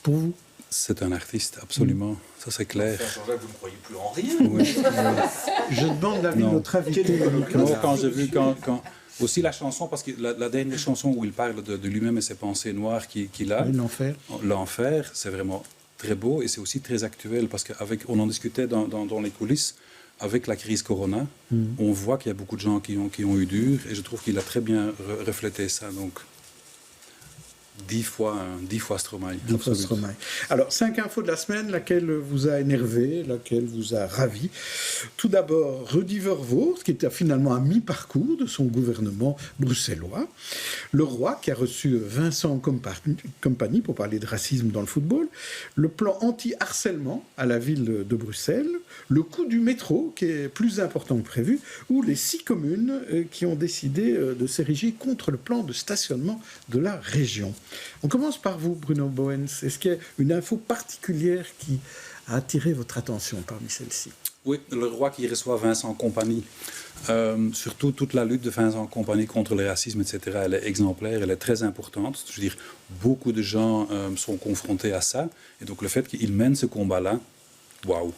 Pour vous? C'est un artiste, absolument. Ça, c'est clair. Jean-Jacques, vous ne croyez plus en rien. Oui. Je demande l'avis de notre invité. Quand j'ai vu... Aussi la chanson, parce que la dernière chanson où il parle de lui-même et ses pensées noires qu'il a, oui, l'enfer, c'est vraiment très beau et c'est aussi très actuel parce qu'on en discutait dans les coulisses avec la crise Corona. On voit qu'il y a beaucoup de gens qui ont eu dur et je trouve qu'il a très bien reflété ça. Donc, 10 fois Stromae. 10 fois Stromae. Alors, 5 infos de la semaine, laquelle vous a énervé, laquelle vous a ravi. Tout d'abord, Rudy Verwoerd, qui était finalement à mi-parcours de son gouvernement bruxellois. Le roi, qui a reçu Vincent Kompany pour parler de racisme dans le football. Le plan anti-harcèlement à la ville de Bruxelles. Le coût du métro, qui est plus important que prévu. Ou les 6 communes qui ont décidé de s'ériger contre le plan de stationnement de la région. On commence par vous, Bruno Bowens. Est-ce qu'il y a une info particulière qui a attiré votre attention parmi celles-ci? Oui, le roi qui reçoit Vincent Kompany. Surtout toute la lutte de Vincent Kompany contre le racisme, etc., elle est exemplaire, elle est très importante. Je veux dire, beaucoup de gens sont confrontés à ça. Et donc le fait qu'il mène ce combat-là, waouh!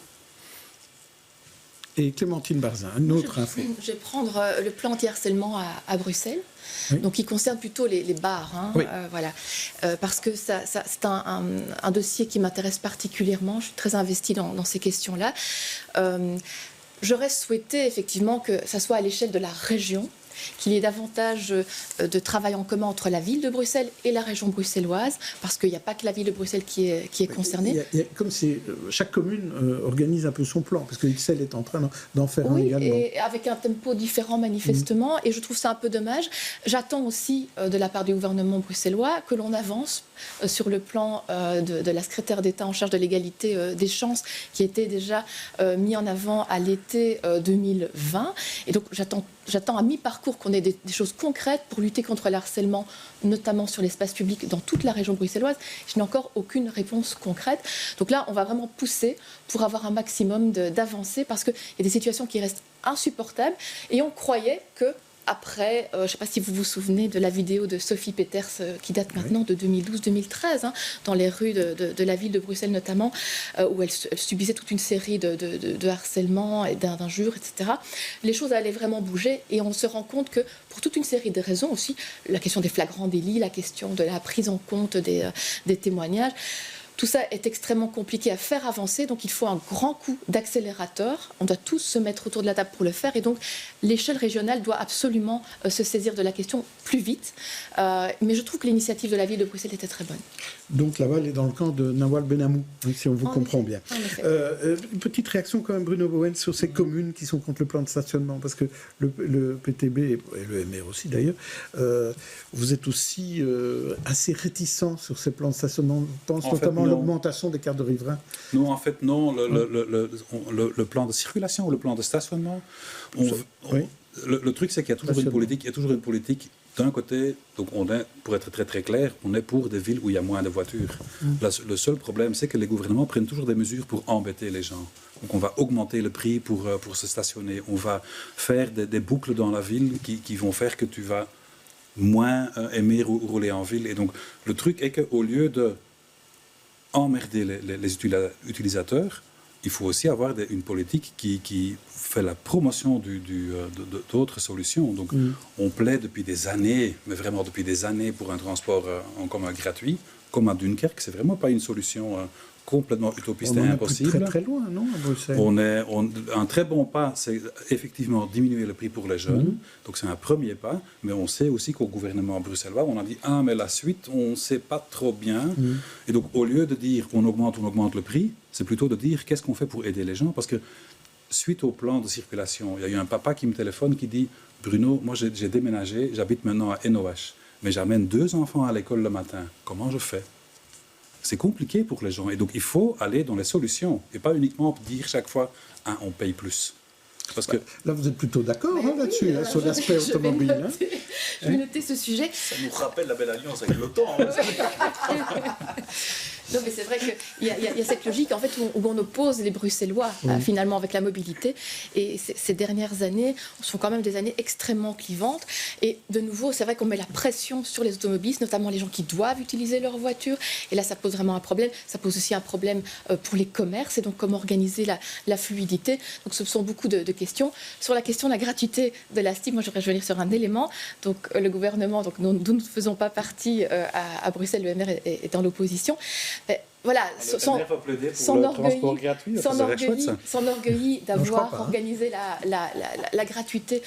Et Clémentine Barzin, une autre info. Je vais prendre le plan anti-harcèlement à Bruxelles, oui. Donc qui concerne plutôt les bars, hein, oui. Voilà, parce que c'est un dossier qui m'intéresse particulièrement. Je suis très investie dans ces questions-là. J'aurais souhaité effectivement que ça soit à l'échelle de la région, qu'il y ait davantage de travail en commun entre la ville de Bruxelles et la région bruxelloise, parce qu'il n'y a pas que la ville de Bruxelles qui est concernée. Comme chaque commune organise un peu son plan, parce que Ixelles est en train d'en faire un également. Et avec un tempo différent manifestement, et je trouve ça un peu dommage. J'attends aussi de la part du gouvernement bruxellois que l'on avance sur le plan de la secrétaire d'État en charge de l'égalité des chances, qui était déjà mis en avant à l'été 2020. Et donc j'attends à mi-parcours qu'on ait des choses concrètes pour lutter contre le harcèlement, notamment sur l'espace public dans toute la région bruxelloise. Je n'ai encore aucune réponse concrète. Donc là, on va vraiment pousser pour avoir un maximum d'avancées, parce qu'il y a des situations qui restent insupportables. Et on croyait que après, je ne sais pas si vous vous souvenez de la vidéo de Sophie Peters qui date maintenant de 2012-2013, hein, dans les rues de la ville de Bruxelles notamment, où elle subissait toute une série de harcèlements et d'injures, etc. Les choses allaient vraiment bouger et on se rend compte que pour toute une série de raisons aussi, la question des flagrants délits, la question de la prise en compte des témoignages, tout ça est extrêmement compliqué à faire avancer, donc il faut un grand coup d'accélérateur. On doit tous se mettre autour de la table pour le faire, et donc l'échelle régionale doit absolument se saisir de la question plus vite. Mais je trouve que l'initiative de la ville de Bruxelles était très bonne. Donc là-bas, elle est dans le camp de Nawal Benamou, si on vous comprend bien. Une petite réaction quand même, Bruno Bowens, sur ces communes qui sont contre le plan de stationnement, parce que le PTB, et le MR aussi d'ailleurs, vous êtes aussi assez réticents sur ces plans de stationnement. Je pense notamment à l'augmentation des cartes de riverains. Non, en fait, non. Le plan de circulation ou le plan de stationnement, le truc, c'est qu'il y a toujours une politique. D'un côté, donc pour être très très clair, on est pour des villes où il y a moins de voitures. Le seul problème, c'est que les gouvernements prennent toujours des mesures pour embêter les gens. Donc on va augmenter le prix pour se stationner. On va faire des boucles dans la ville qui vont faire que tu vas moins aimer rouler en ville. Et donc le truc est qu'au lieu de emmerder les utilisateurs, il faut aussi avoir une politique qui fait la promotion d'autres solutions. Donc, on plaide depuis des années, mais vraiment depuis des années, pour un transport en commun gratuit. Comme à Dunkerque, c'est vraiment pas une solution complètement utopiste et impossible. On est très loin, non, à Bruxelles. Un très bon pas, c'est effectivement diminuer le prix pour les jeunes. Donc c'est un premier pas, mais on sait aussi qu'au gouvernement bruxellois, on a dit mais la suite, on ne sait pas trop bien. Et donc au lieu de dire on augmente le prix, c'est plutôt de dire qu'est-ce qu'on fait pour aider les gens, parce que suite au plan de circulation, il y a eu un papa qui me téléphone qui dit Bruno, moi j'ai déménagé, j'habite maintenant à NOH, mais j'amène 2 enfants à l'école le matin. Comment je fais? C'est compliqué pour les gens. Et donc, il faut aller dans les solutions et pas uniquement dire chaque fois on paye plus. Parce que... Là, vous êtes plutôt d'accord là-dessus, sur l'aspect automobile. Je vais noter ce sujet. Ça nous rappelle la belle alliance avec l'OTAN. Non, mais c'est vrai qu'il y a cette logique en fait, où on oppose les Bruxellois finalement avec la mobilité. Et ces dernières années sont quand même des années extrêmement clivantes. Et de nouveau, c'est vrai qu'on met la pression sur les automobilistes, notamment les gens qui doivent utiliser leur voiture. Et là, ça pose vraiment un problème. Ça pose aussi un problème pour les commerces. Et donc, comment organiser la fluidité. Donc, ce sont beaucoup de questions. Sur la question de la gratuité de la STIB, moi, je voudrais revenir sur un élément. Donc, le gouvernement, donc, nous ne faisons pas partie à Bruxelles, le MR est dans l'opposition. Mais voilà, s'enorgueillit d'avoir organisé la gratuité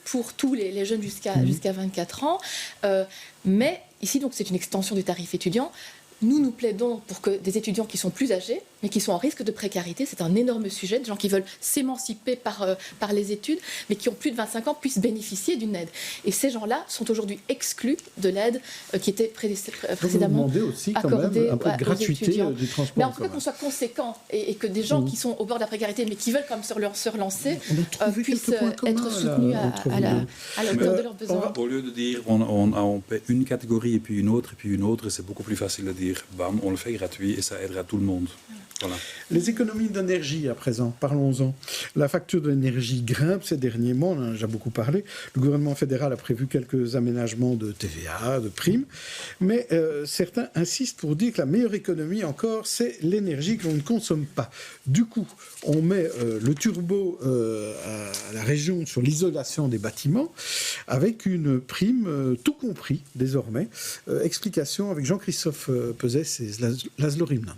pour tous les jeunes jusqu'à 24 ans. Mais ici, donc, c'est une extension du tarif étudiant. Nous plaidons pour que des étudiants qui sont plus âgés, mais qui sont en risque de précarité, c'est un énorme sujet, des gens qui veulent s'émanciper par les études, mais qui ont plus de 25 ans, puissent bénéficier d'une aide. Et ces gens-là sont aujourd'hui exclus de l'aide qui était précédemment aussi, accordée un peu de gratuité du transport. Mais en tout cas, qu'on soit conséquent et que des gens qui sont au bord de la précarité, mais qui veulent quand même se relancer, puissent être soutenus à la hauteur de leurs besoins. Au lieu de dire on paie une catégorie et puis une autre, c'est beaucoup plus facile de dire bam, on le fait gratuit et ça aidera tout le monde. Voilà. Les économies d'énergie à présent, parlons-en. La facture de l'énergie grimpe ces derniers mois, on en a déjà beaucoup parlé. Le gouvernement fédéral a prévu quelques aménagements de TVA, de primes, mais certains insistent pour dire que la meilleure économie encore, c'est l'énergie que l'on ne consomme pas. Du coup, on met le turbo à la région sur l'isolation des bâtiments avec une prime tout compris désormais. Explication avec Jean-Christophe Peuzès et Laszlo Rimnand.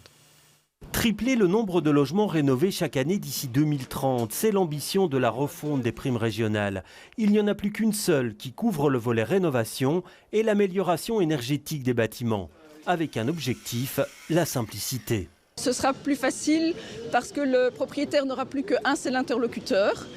Tripler le nombre de logements rénovés chaque année d'ici 2030, c'est l'ambition de la refonte des primes régionales. Il n'y en a plus qu'une seule qui couvre le volet rénovation et l'amélioration énergétique des bâtiments, avec un objectif, la simplicité. Ce sera plus facile parce que le propriétaire n'aura plus qu'un seul interlocuteur.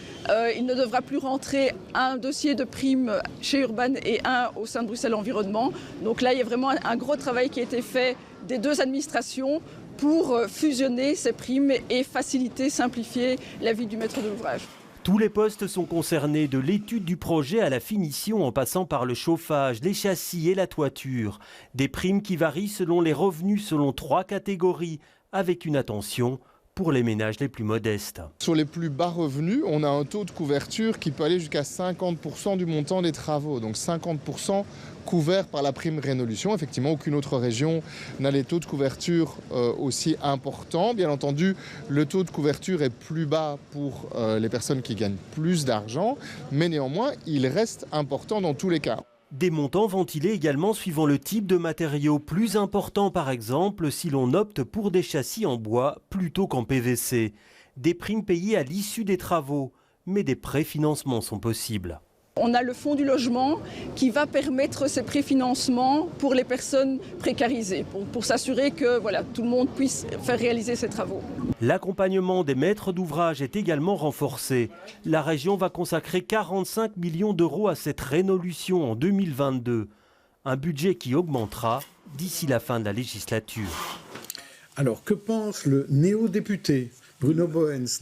Il ne devra plus rentrer un dossier de prime chez Urban et un au sein de Bruxelles Environnement. Donc là, il y a vraiment un gros travail qui a été fait des 2 administrations pour fusionner ces primes et faciliter, simplifier la vie du maître d'ouvrage. Tous les postes sont concernés, de l'étude du projet à la finition en passant par le chauffage, les châssis et la toiture. Des primes qui varient selon les revenus, selon 3 catégories, avec une attention pour les ménages les plus modestes. Sur les plus bas revenus, on a un taux de couverture qui peut aller jusqu'à 50% du montant des travaux. Donc 50% couverts par la prime Rénolution. Effectivement, aucune autre région n'a les taux de couverture aussi importants. Bien entendu, le taux de couverture est plus bas pour les personnes qui gagnent plus d'argent, mais néanmoins, il reste important dans tous les cas. Des montants ventilés également suivant le type de matériaux, plus important par exemple si l'on opte pour des châssis en bois plutôt qu'en PVC. Des primes payées à l'issue des travaux, mais des préfinancements sont possibles. On a le fonds du logement qui va permettre ces préfinancements pour les personnes précarisées, pour s'assurer que voilà, tout le monde puisse faire réaliser ces travaux. L'accompagnement des maîtres d'ouvrage est également renforcé. La région va consacrer 45 millions d'euros à cette Rénolution en 2022. Un budget qui augmentera d'ici la fin de la législature. Alors, que pense le néo-député Bruno Boens,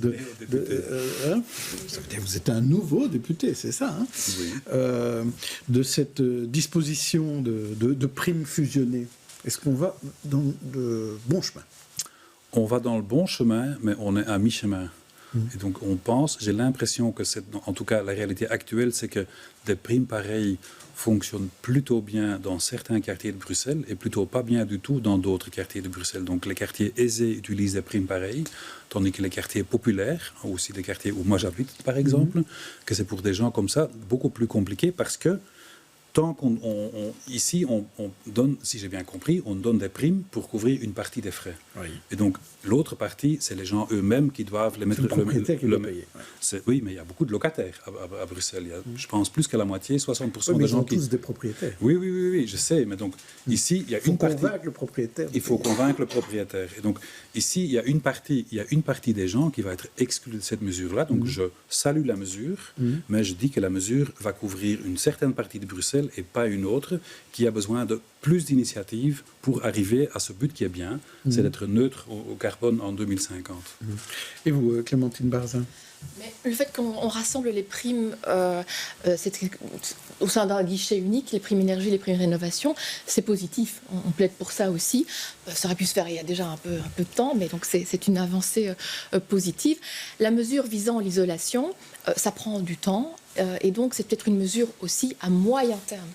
vous êtes un nouveau député, c'est ça, hein, oui. De cette disposition de primes fusionnées. Est-ce qu'on va dans le bon chemin ? On va dans le bon chemin, mais on est à mi-chemin. Et donc on pense, j'ai l'impression que en tout cas la réalité actuelle, c'est que des primes pareilles fonctionnent plutôt bien dans certains quartiers de Bruxelles et plutôt pas bien du tout dans d'autres quartiers de Bruxelles. Donc les quartiers aisés utilisent des primes pareilles, tandis que les quartiers populaires, aussi les quartiers où moi j'habite par exemple, que c'est pour des gens comme ça beaucoup plus compliqué parce que tant ici, on donne, si j'ai bien compris, on donne des primes pour couvrir une partie des frais. Oui. Et donc, l'autre partie, c'est les gens eux-mêmes qui doivent les mettre... C'est le propriétaire qui doit payer. Oui, mais il y a beaucoup de locataires à Bruxelles. Il y a, je pense, plus qu'à la moitié, 60% mais des gens qui... tous des propriétaires. Oui, je sais. Mais donc, ici, il y a une partie... Il faut convaincre le propriétaire. Et donc, ici, il y a une partie des gens qui va être exclue de cette mesure-là. Donc, je salue la mesure, mais je dis que la mesure va couvrir une certaine partie de Bruxelles et pas une autre, qui a besoin de plus d'initiatives pour arriver à ce but qui est bien, c'est d'être neutre au carbone en 2050. Et vous, Clémentine Barzin? Mais le fait qu'on rassemble les primes au sein d'un guichet unique, les primes énergie, les primes rénovation, c'est positif. On plaide pour ça aussi. Ça aurait pu se faire il y a déjà un peu de temps, mais donc c'est une avancée positive. La mesure visant l'isolation, ça prend du temps. Et donc, c'est peut-être une mesure aussi à moyen terme.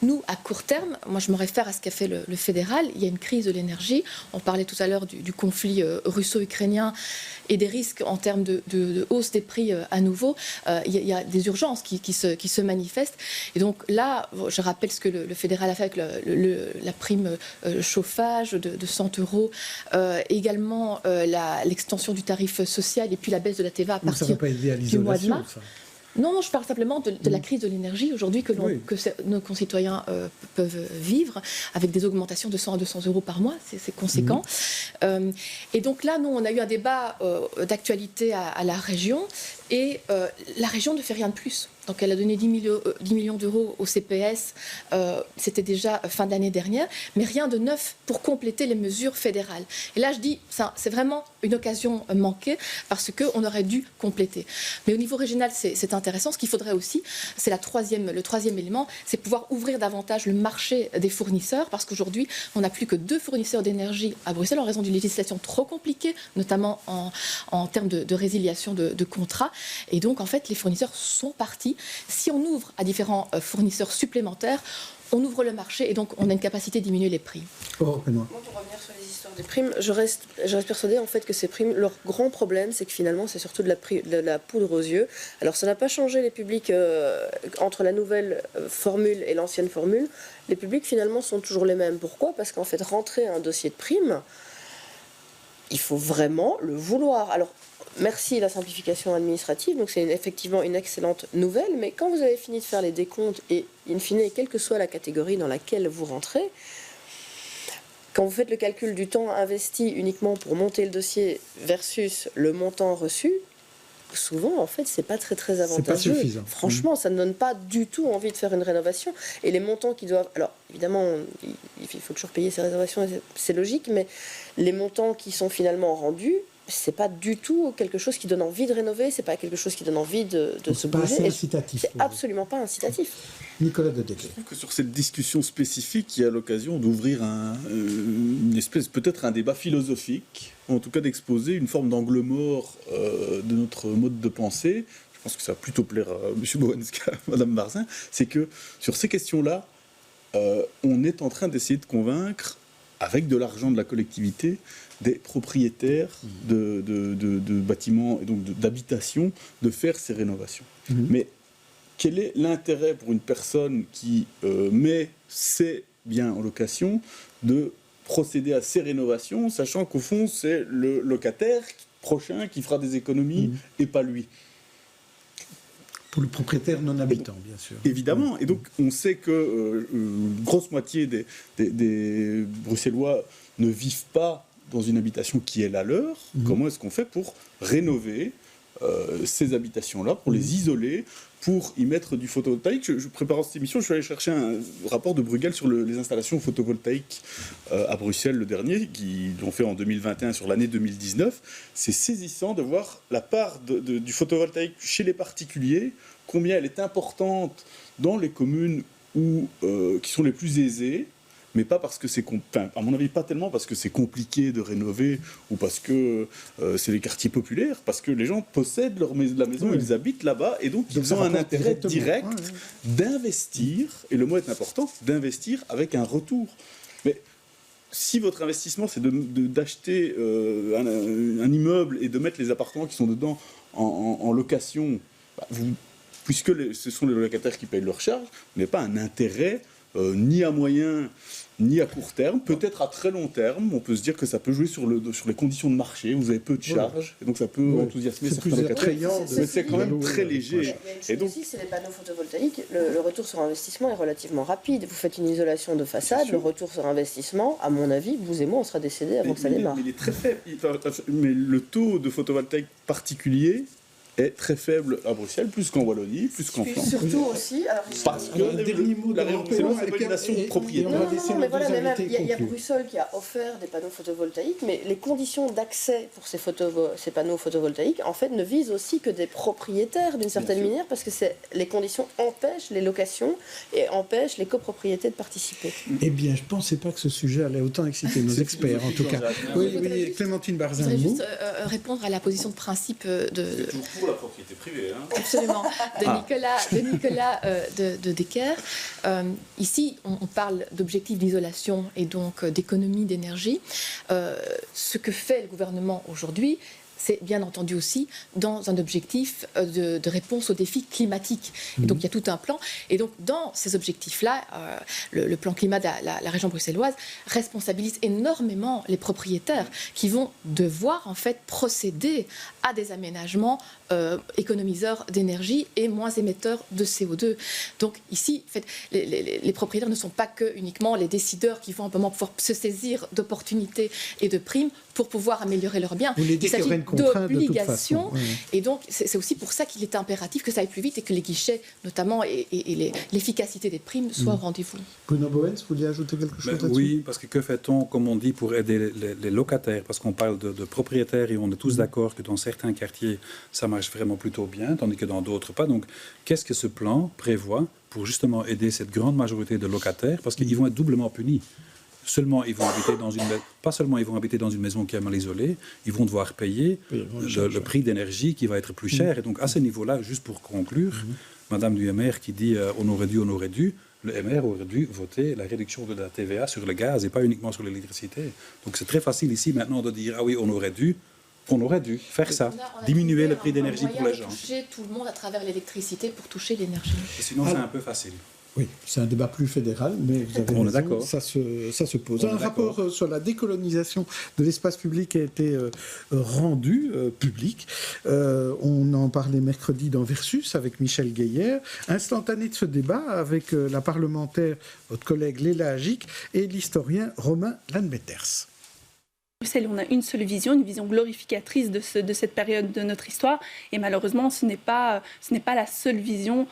Nous, à court terme, moi je me réfère à ce qu'a fait le fédéral, il y a une crise de l'énergie. On parlait tout à l'heure du conflit russo-ukrainien et des risques en termes de hausse des prix à nouveau. Il y a des urgences qui se manifestent. Et donc là, je rappelle ce que le fédéral a fait avec la prime chauffage de 100 €, également l'extension du tarif social et puis la baisse de la TVA à partir du mois de mars. Non, je parle simplement de la crise de l'énergie aujourd'hui que nos concitoyens peuvent vivre avec des augmentations de 100 à 200 € par mois, c'est conséquent. Et donc là, nous, on a eu un débat d'actualité à la région et la région ne fait rien de plus. Donc elle a donné 10 millions d'euros au CPS, c'était déjà fin de l'année dernière, mais rien de neuf pour compléter les mesures fédérales. Et là, je dis, c'est vraiment une occasion manquée parce qu'on aurait dû compléter. Mais au niveau régional, c'est intéressant. Ce qu'il faudrait aussi, c'est le troisième élément, c'est pouvoir ouvrir davantage le marché des fournisseurs parce qu'aujourd'hui, on n'a plus que 2 fournisseurs d'énergie à Bruxelles en raison d'une législation trop compliquée, notamment en termes de résiliation de contrats. Et donc, en fait, les fournisseurs sont partis. Si on ouvre à différents fournisseurs supplémentaires, on ouvre le marché et donc on a une capacité de diminuer les prix. Moi, pour revenir sur les histoires des primes, je reste persuadée en fait que ces primes, leur grand problème, c'est que finalement, c'est surtout de la poudre aux yeux. Alors, ça n'a pas changé les publics entre la nouvelle formule et l'ancienne formule. Les publics, finalement, sont toujours les mêmes. Pourquoi ? Parce qu'en fait, rentrer un dossier de primes, il faut vraiment le vouloir. Alors, merci la simplification administrative, donc c'est effectivement une excellente nouvelle, mais quand vous avez fini de faire les décomptes et in fine, quelle que soit la catégorie dans laquelle vous rentrez, quand vous faites le calcul du temps investi uniquement pour monter le dossier versus le montant reçu, souvent, en fait, c'est pas très avantageux. C'est pas suffisant. Franchement, ça ne donne pas du tout envie de faire une rénovation. Et les montants qui doivent... Alors, évidemment, il faut toujours payer ses réservations, c'est logique, mais les montants qui sont finalement rendus, c'est pas du tout quelque chose qui donne envie de rénover, c'est pas quelque chose qui donne envie de se bouger. C'est pas assez incitatif. C'est absolument pas incitatif. Nicolas Dedecq. Je trouve que sur cette discussion spécifique, il y a l'occasion d'ouvrir une espèce, peut-être un débat philosophique, en tout cas d'exposer une forme d'angle mort de notre mode de pensée. Je pense que ça va plutôt plaire à M. Bowens qu'à Mme Barzin. C'est que sur ces questions-là, on est en train d'essayer de convaincre, avec de l'argent de la collectivité, des propriétaires de bâtiments et donc d'habitations de faire ces rénovations. Mais quel est l'intérêt pour une personne qui met ses biens en location de procéder à ces rénovations, sachant qu'au fond, c'est le locataire prochain qui fera des économies et pas lui? Pour le propriétaire non habitant, bien sûr. Évidemment. Et donc, on sait que une grosse moitié des Bruxellois ne vivent pas dans une habitation qui est la leur. Comment est-ce qu'on fait pour rénover ces habitations-là, pour les isoler, pour y mettre du photovoltaïque? Je préparant cette émission, je suis allé chercher un rapport de Bruegel sur les installations photovoltaïques à Bruxelles, le dernier, qui l'ont fait en 2021 sur l'année 2019. C'est saisissant de voir la part du photovoltaïque chez les particuliers, combien elle est importante dans les communes qui sont les plus aisées, mais pas parce que à mon avis, pas tellement parce que c'est compliqué de rénover ou parce que c'est les quartiers populaires, parce que les gens possèdent la maison, ils habitent là-bas, et donc ils ont un intérêt direct d'investir, et le mot est important, d'investir avec un retour. Mais si votre investissement, c'est d'acheter un immeuble et de mettre les appartements qui sont dedans en location, puisque ce sont les locataires qui payent leurs charges, vous n'avez pas un intérêt ni à moyen ni à court terme, peut-être à très long terme. On peut se dire que ça peut jouer sur les conditions de marché. Vous avez peu de charges, et donc ça peut enthousiasmer certains locataires. Mais c'est quand même très léger. Et donc, c'est les panneaux photovoltaïques. Le retour sur investissement est relativement rapide. Vous faites une isolation de façade, le retour sur investissement, à mon avis, vous et moi, on sera décédés avant que ça démarre. Mais il est très faible. Mais le taux de photovoltaïque particulier est très faible à Bruxelles, plus qu'en Wallonie, plus qu'en Flandre. Surtout aussi, parce que la régulation propriétaire. Non, mais voilà, il y a Bruxelles qui a offert des panneaux photovoltaïques, mais les conditions d'accès pour ces panneaux photovoltaïques, en fait, ne visent aussi que des propriétaires d'une certaine manière, parce que les conditions empêchent les locations et empêchent les copropriétés de participer. Eh bien, je ne pensais pas que ce sujet allait autant exciter nos experts, en tout cas. Oui, Clémentine Barzin. Je voudrais juste répondre à la position de principe de pour la propriété privée. Absolument. De Nicolas de Decker. Ici, on parle d'objectifs d'isolation et donc d'économie d'énergie. Ce que fait le gouvernement aujourd'hui, c'est bien entendu aussi dans un objectif de réponse aux défis climatiques. Et donc il y a tout un plan. Et donc dans ces objectifs-là, le plan climat de la région bruxelloise responsabilise énormément les propriétaires qui vont devoir en fait procéder à des aménagements économiseurs d'énergie et moins émetteurs de CO2. Donc ici, en fait, les propriétaires ne sont pas que uniquement les décideurs qui vont à un moment pouvoir se saisir d'opportunités et de primes pour pouvoir améliorer leurs biens. Il s'agit d'obligations. Et donc, c'est aussi pour ça qu'il est impératif que ça aille plus vite et que les guichets, notamment, et l'efficacité des primes soient au rendez-vous. Bruno Bowens, vous vouliez ajouter quelque chose là-dessus ? Oui, parce que fait-on, comme on dit, pour aider les locataires ? Parce qu'on parle de propriétaires et on est tous d'accord que dans certains quartiers, ça marche vraiment plutôt bien, tandis que dans d'autres pas. Donc, qu'est-ce que ce plan prévoit pour justement aider cette grande majorité de locataires ? Parce qu'ils vont être doublement punis. Seulement, ils vont habiter pas seulement ils vont habiter dans une maison qui est mal isolée, ils vont devoir payer le prix d'énergie qui va être plus cher. Et donc, à ce niveau-là, juste pour conclure, Madame du MR qui dit on aurait dû, le MR aurait dû voter la réduction de la TVA sur le gaz et pas uniquement sur l'électricité. Donc, c'est très facile ici maintenant de dire ah oui, on aurait dû faire ça, diminuer le prix d'énergie pour les gens. Toucher tout le monde à travers l'électricité pour toucher l'énergie. Sinon, c'est un peu facile. Oui, c'est un débat plus fédéral, mais vous avez raison, ça se pose. Un rapport sur la décolonisation de l'espace public a été rendu public. On en parlait mercredi dans Versus avec Michel Guéhière. Instantané de ce débat avec la parlementaire, votre collègue Léla Agic, et l'historien Romain Lanbeters. Bruxelles, on a une seule vision, une vision glorificatrice de cette période de notre histoire. Et malheureusement, ce n'est pas la seule vision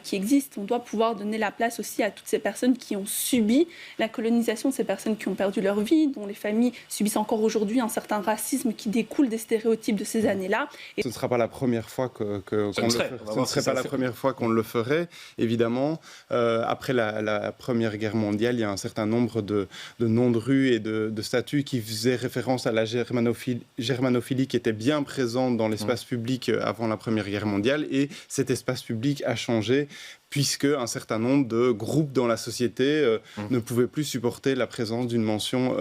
qui existe. On doit pouvoir donner la place aussi à toutes ces personnes qui ont subi la colonisation, ces personnes qui ont perdu leur vie, dont les familles subissent encore aujourd'hui un certain racisme qui découle des stéréotypes de ces années-là. Et ce ne sera pas la première fois qu'on le ferait, évidemment. Après la Première Guerre mondiale, il y a un certain nombre de noms de rues et de statues qui faisaient référence à la germanophilie qui était bien présente dans l'espace public avant la Première Guerre mondiale, et cet espace public a changé puisque un certain nombre de groupes dans la société ne pouvaient plus supporter la présence d'une mention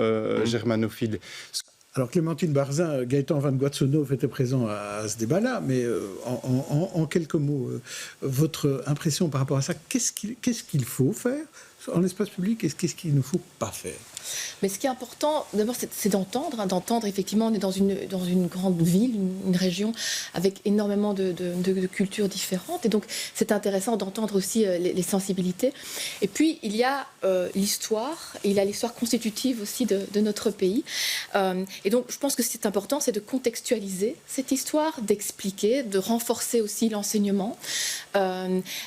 germanophile. Alors Clémentine Barzin, Gaëtan Van Guatsonov était présent à ce débat-là, mais en quelques mots, votre impression par rapport à ça, qu'est-ce qu'il faut faire en espace public et qu'est-ce qu'il ne faut pas faire ? Mais ce qui est important, d'abord, c'est d'entendre. Effectivement, on est dans une grande ville, une région avec énormément de cultures différentes. Et donc, c'est intéressant d'entendre aussi les sensibilités. Et puis, il y a l'histoire, et il y a l'histoire constitutive aussi de notre pays. Et donc, je pense que c'est important, c'est de contextualiser cette histoire, d'expliquer, de renforcer aussi l'enseignement.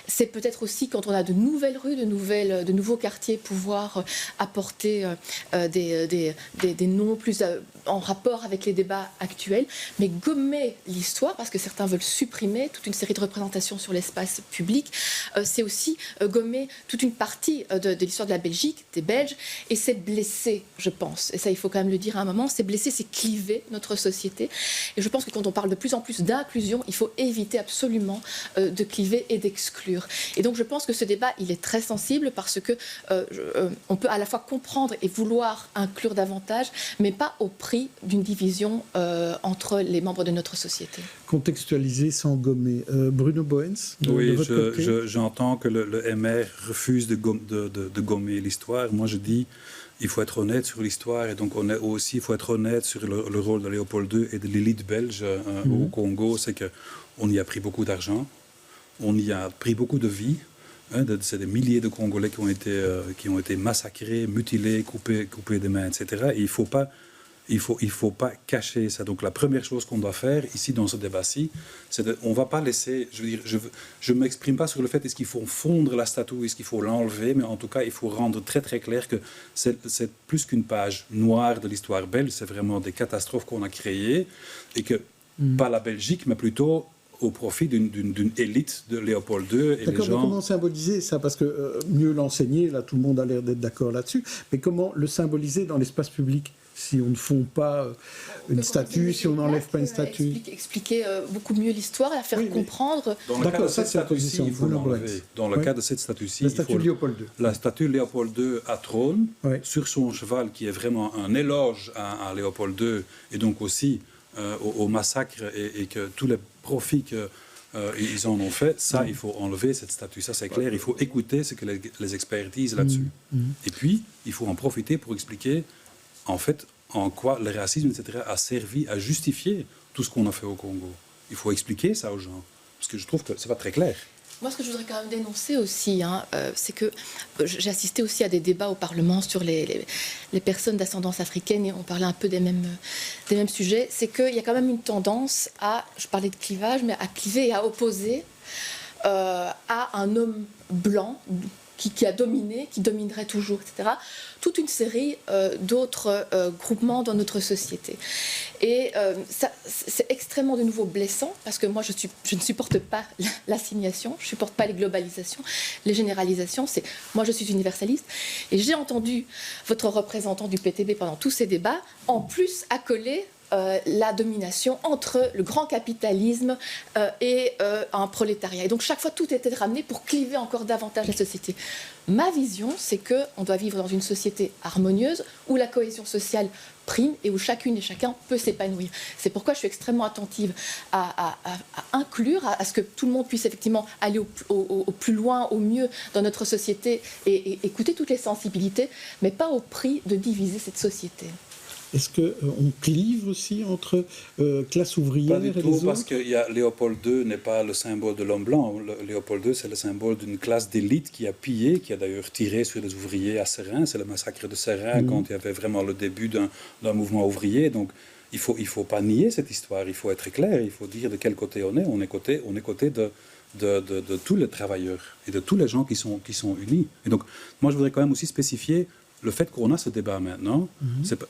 C'est peut-être aussi quand on a de nouvelles rues, de nouveaux nouveaux quartiers pouvoir apporter des noms plus en rapport avec les débats actuels, mais gommer l'histoire, parce que certains veulent supprimer toute une série de représentations sur l'espace public, c'est aussi gommer toute une partie de l'histoire de la Belgique, des Belges, et c'est blesser, je pense, et ça il faut quand même le dire à un moment, c'est blesser, c'est cliver notre société, et je pense que quand on parle de plus en plus d'inclusion, il faut éviter absolument de cliver et d'exclure. Et donc je pense que ce débat, il est très sensible parce que on peut à la fois comprendre et vouloir inclure davantage, mais pas au prix d'une division entre les membres de notre société. Contextualiser sans gommer. Bruno Boens, oui, j'entends que le MR refuse de gommer l'histoire. Moi, je dis il faut être honnête sur l'histoire, et donc il faut être honnête sur le rôle de Léopold II et de l'élite belge au Congo. C'est qu'on y a pris beaucoup d'argent, on y a pris beaucoup de vies. C'est des milliers de Congolais qui ont été massacrés, mutilés, coupés des mains, etc. Et il faut pas cacher ça. Donc la première chose qu'on doit faire ici dans ce débat-ci, c'est on ne va pas laisser. Je ne m'exprime pas sur le fait est-ce qu'il faut fondre la statue, est-ce qu'il faut l'enlever, mais en tout cas il faut rendre très très clair que c'est plus qu'une page noire de l'histoire belge. C'est vraiment des catastrophes qu'on a créées et que pas la Belgique, mais plutôt au profit d'une élite de Léopold II. Et d'accord, les gens... mais comment symboliser ça? Parce que mieux l'enseigner, là tout le monde a l'air d'être d'accord là-dessus, mais comment le symboliser dans l'espace public si on ne fond pas une statue, si on n'enlève pas une statue? Expliquer beaucoup mieux l'histoire, la faire comprendre. Dans le cas de cette statue-ci, il faut l'enlever. Dans le cas de cette statue-ci, la statue Léopold II. La statue Léopold II à trône, sur son cheval, qui est vraiment un éloge à Léopold II, et donc aussi au massacre et que tous les profits qu'ils en ont fait, ça, il faut enlever cette statue. Ça, c'est clair. Il faut écouter ce que les experts disent là-dessus. Et puis, il faut en profiter pour expliquer, en fait, en quoi le racisme, etc., a servi à justifier tout ce qu'on a fait au Congo. Il faut expliquer ça aux gens. Parce que je trouve que c'est pas très clair. Moi, ce que je voudrais quand même dénoncer aussi, c'est que j'ai assisté aussi à des débats au Parlement sur les personnes d'ascendance africaine, et on parlait un peu des mêmes sujets. C'est qu'il y a quand même une tendance à, je parlais de clivage, mais à cliver et à opposer à un homme blanc qui a dominé, qui dominerait toujours, etc., toute une série d'autres groupements dans notre société. Et ça, c'est extrêmement de nouveau blessant, parce que moi, je ne supporte pas l'assignation, je ne supporte pas les globalisations, les généralisations. Moi, je suis universaliste, et j'ai entendu votre représentant du PTB pendant tous ces débats, en plus accoler la domination entre le grand capitalisme et un prolétariat. Et donc chaque fois, tout était ramené pour cliver encore davantage la société. Ma vision, c'est qu'on doit vivre dans une société harmonieuse où la cohésion sociale prime et où chacune et chacun peut s'épanouir. C'est pourquoi je suis extrêmement attentive à inclure, à ce que tout le monde puisse effectivement aller au plus loin, au mieux dans notre société et écouter toutes les sensibilités, mais pas au prix de diviser cette société. Est-ce qu'on clive aussi entre classe ouvrière et les autres? Pas du tout, parce que Léopold II n'est pas le symbole de l'homme blanc. Léopold II, c'est le symbole d'une classe d'élite qui a pillé, qui a d'ailleurs tiré sur les ouvriers à Seraing. C'est le massacre de Seraing quand il y avait vraiment le début d'un mouvement ouvrier. Donc il faut pas nier cette histoire, il faut être clair, il faut dire de quel côté on est. On est côté de tous les travailleurs et de tous les gens qui sont unis. Et donc moi, je voudrais quand même aussi spécifier le fait qu'on a ce débat maintenant,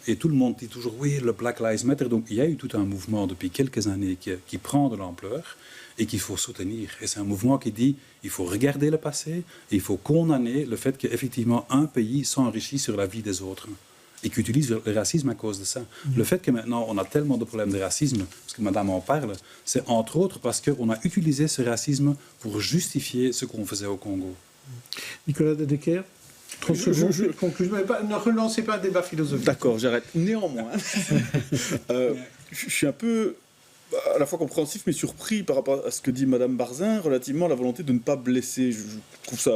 et tout le monde dit toujours oui, le Black Lives Matter, donc il y a eu tout un mouvement depuis quelques années qui prend de l'ampleur et qu'il faut soutenir. Et c'est un mouvement qui dit il faut regarder le passé et il faut condamner le fait qu'effectivement un pays s'enrichit sur la vie des autres et qu'utilise le racisme à cause de ça. Le fait que maintenant on a tellement de problèmes de racisme, parce que madame en parle, c'est entre autres parce qu'on a utilisé ce racisme pour justifier ce qu'on faisait au Congo. Nicolas de Decker, je conclue, mais ne relancez pas un débat philosophique. D'accord, j'arrête. Néanmoins, je suis un peu à la fois compréhensif mais surpris par rapport à ce que dit Madame Barzin relativement à la volonté de ne pas blesser. Je trouve ça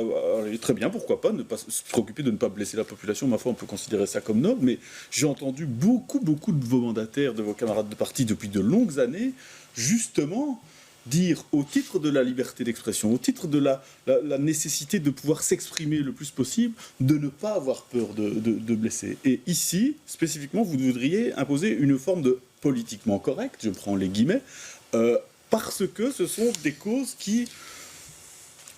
très bien, pourquoi pas, ne pas se préoccuper de ne pas blesser la population. Ma foi, on peut considérer ça comme noble, mais j'ai entendu beaucoup de vos mandataires, de vos camarades de parti depuis de longues années, justement dire au titre de la liberté d'expression, au titre de la nécessité de pouvoir s'exprimer le plus possible, de ne pas avoir peur de blesser. Et ici, spécifiquement, vous voudriez imposer une forme de politiquement correct, je prends les guillemets, parce que ce sont des causes qui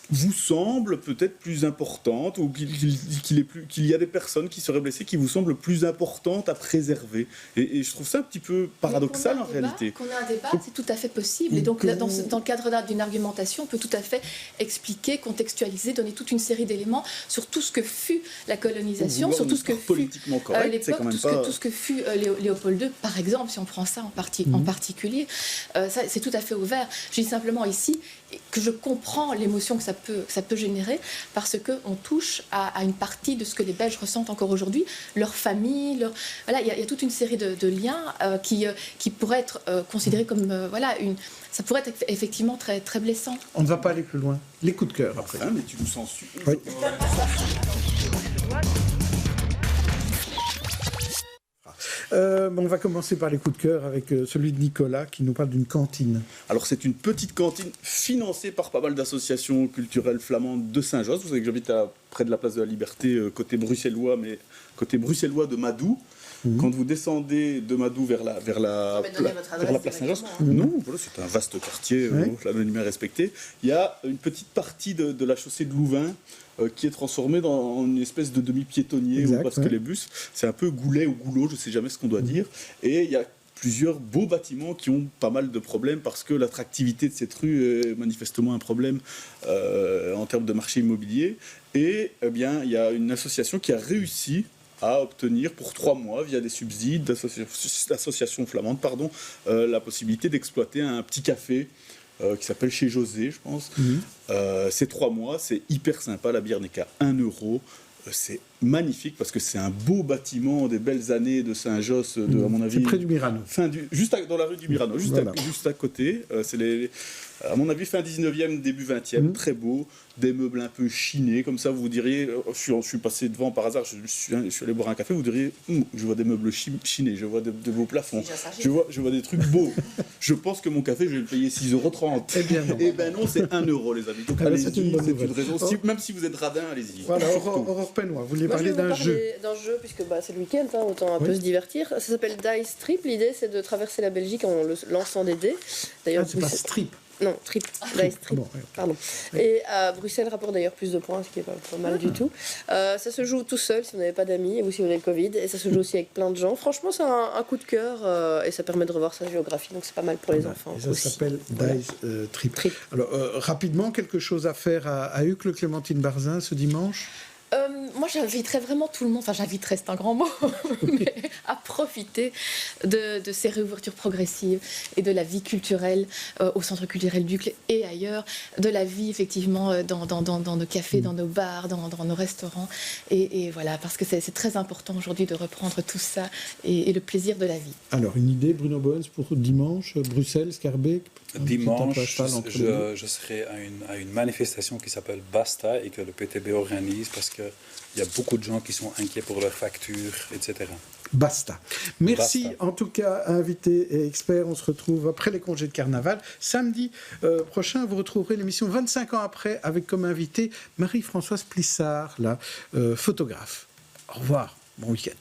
vous semble peut-être plus importante, ou qu'il y a des personnes qui seraient blessées qui vous semblent plus importantes à préserver. Et je trouve ça un petit peu paradoxal en réalité. Qu'on a un débat, c'est tout à fait possible. Et donc, là, dans le cadre d'une argumentation, on peut tout à fait expliquer, contextualiser, donner toute une série d'éléments sur tout ce que fut la colonisation, sur tout ce que fut l'époque, tout ce que fut Léopold II, par exemple, si on prend ça en particulier. Ça, c'est tout à fait ouvert. Je dis simplement ici que je comprends l'émotion que ça peut générer, parce qu'on touche à une partie de ce que les Belges ressentent encore aujourd'hui, leur famille, voilà, il y a toute une série de liens qui pourraient être considérés comme ça pourrait être effectivement très, très blessant. On ne va pas aller plus loin. Les coups de cœur après. Mais tu nous censures. Oui. On va commencer par les coups de cœur avec celui de Nicolas qui nous parle d'une cantine. Alors c'est une petite cantine financée par pas mal d'associations culturelles flamandes de Saint-Josse. Vous savez que j'habite près de la place de la Liberté, côté bruxellois, mais côté bruxellois de Madou. Quand vous descendez de Madou vers la place Saint-Josse, non, voilà, c'est un vaste quartier, l'anonymat respecté. Il y a une petite partie de la chaussée de Louvain qui est transformée en une espèce de demi-piétonnier, parce que les bus, c'est un peu Goulet ou Goulot, je ne sais jamais ce qu'on doit dire. Et il y a plusieurs beaux bâtiments qui ont pas mal de problèmes parce que l'attractivité de cette rue est manifestement un problème en termes de marché immobilier. Et eh bien, il y a une association qui a réussi à obtenir pour 3 mois, via des subsides d'associations flamandes, la possibilité d'exploiter un petit café qui s'appelle Chez José, je pense. Ces 3 mois, c'est hyper sympa, la bière n'est qu'à 1 €. C'est magnifique parce que c'est un beau bâtiment des belles années de Saint-Josse, à mon avis. C'est près du Mirano. Juste dans la rue du Mirano, juste à côté. C'est à mon avis, fin 19e, début 20e, très beau. Des meubles un peu chinés, comme ça, vous diriez, je suis passé devant par hasard, je suis allé boire un café, vous diriez, je vois des meubles chinés, je vois de beaux plafonds, je vois des trucs beaux. Je pense que mon café, je vais le payer 6,30 €. Eh bien non, c'est 1 €, les amis. Donc allez-y, c'est une raison. Même si vous êtes radin, allez-y. Voilà, Aurore Pennois, vous vouliez parler d'un jeu. D'un jeu, puisque c'est le week-end, autant un peu se divertir. Ça s'appelle Dice Trip. L'idée, c'est de traverser la Belgique en lançant des dés. D'ailleurs, c'est pas Strip. Non, Trip. Dice Trip. Pardon. Et à Bruxelles rapporte d'ailleurs plus de points, ce qui est pas mal du tout. Ça se joue tout seul si vous n'avez pas d'amis ou si vous avez le Covid. Et ça se joue aussi avec plein de gens. Franchement, c'est un coup de cœur et ça permet de revoir sa géographie. Donc c'est pas mal pour les enfants. Et ça s'appelle Dice Trip. Alors, rapidement, quelque chose à faire à Uccle, Clémentine Barzin, ce dimanche? Moi, j'inviterais vraiment tout le monde, j'inviterais, c'est un grand mot, mais à profiter de ces réouvertures progressives et de la vie culturelle au Centre culturel d'Uccle et ailleurs, de la vie, effectivement, dans nos cafés, dans nos bars, dans nos restaurants. Et voilà, parce que c'est très important aujourd'hui de reprendre tout ça et le plaisir de la vie. Alors, une idée, Bruno Boens, pour dimanche, Bruxelles, Schaerbeek? Dimanche, je serai à une manifestation qui s'appelle Basta et que le PTB organise parce qu'il y a beaucoup de gens qui sont inquiets pour leurs factures, etc. Basta. Merci Basta. En tout cas, invités et experts. On se retrouve après les congés de carnaval. Samedi prochain, vous retrouverez l'émission 25 ans après avec comme invité Marie-Françoise Plissard, la photographe. Au revoir, bon week-end.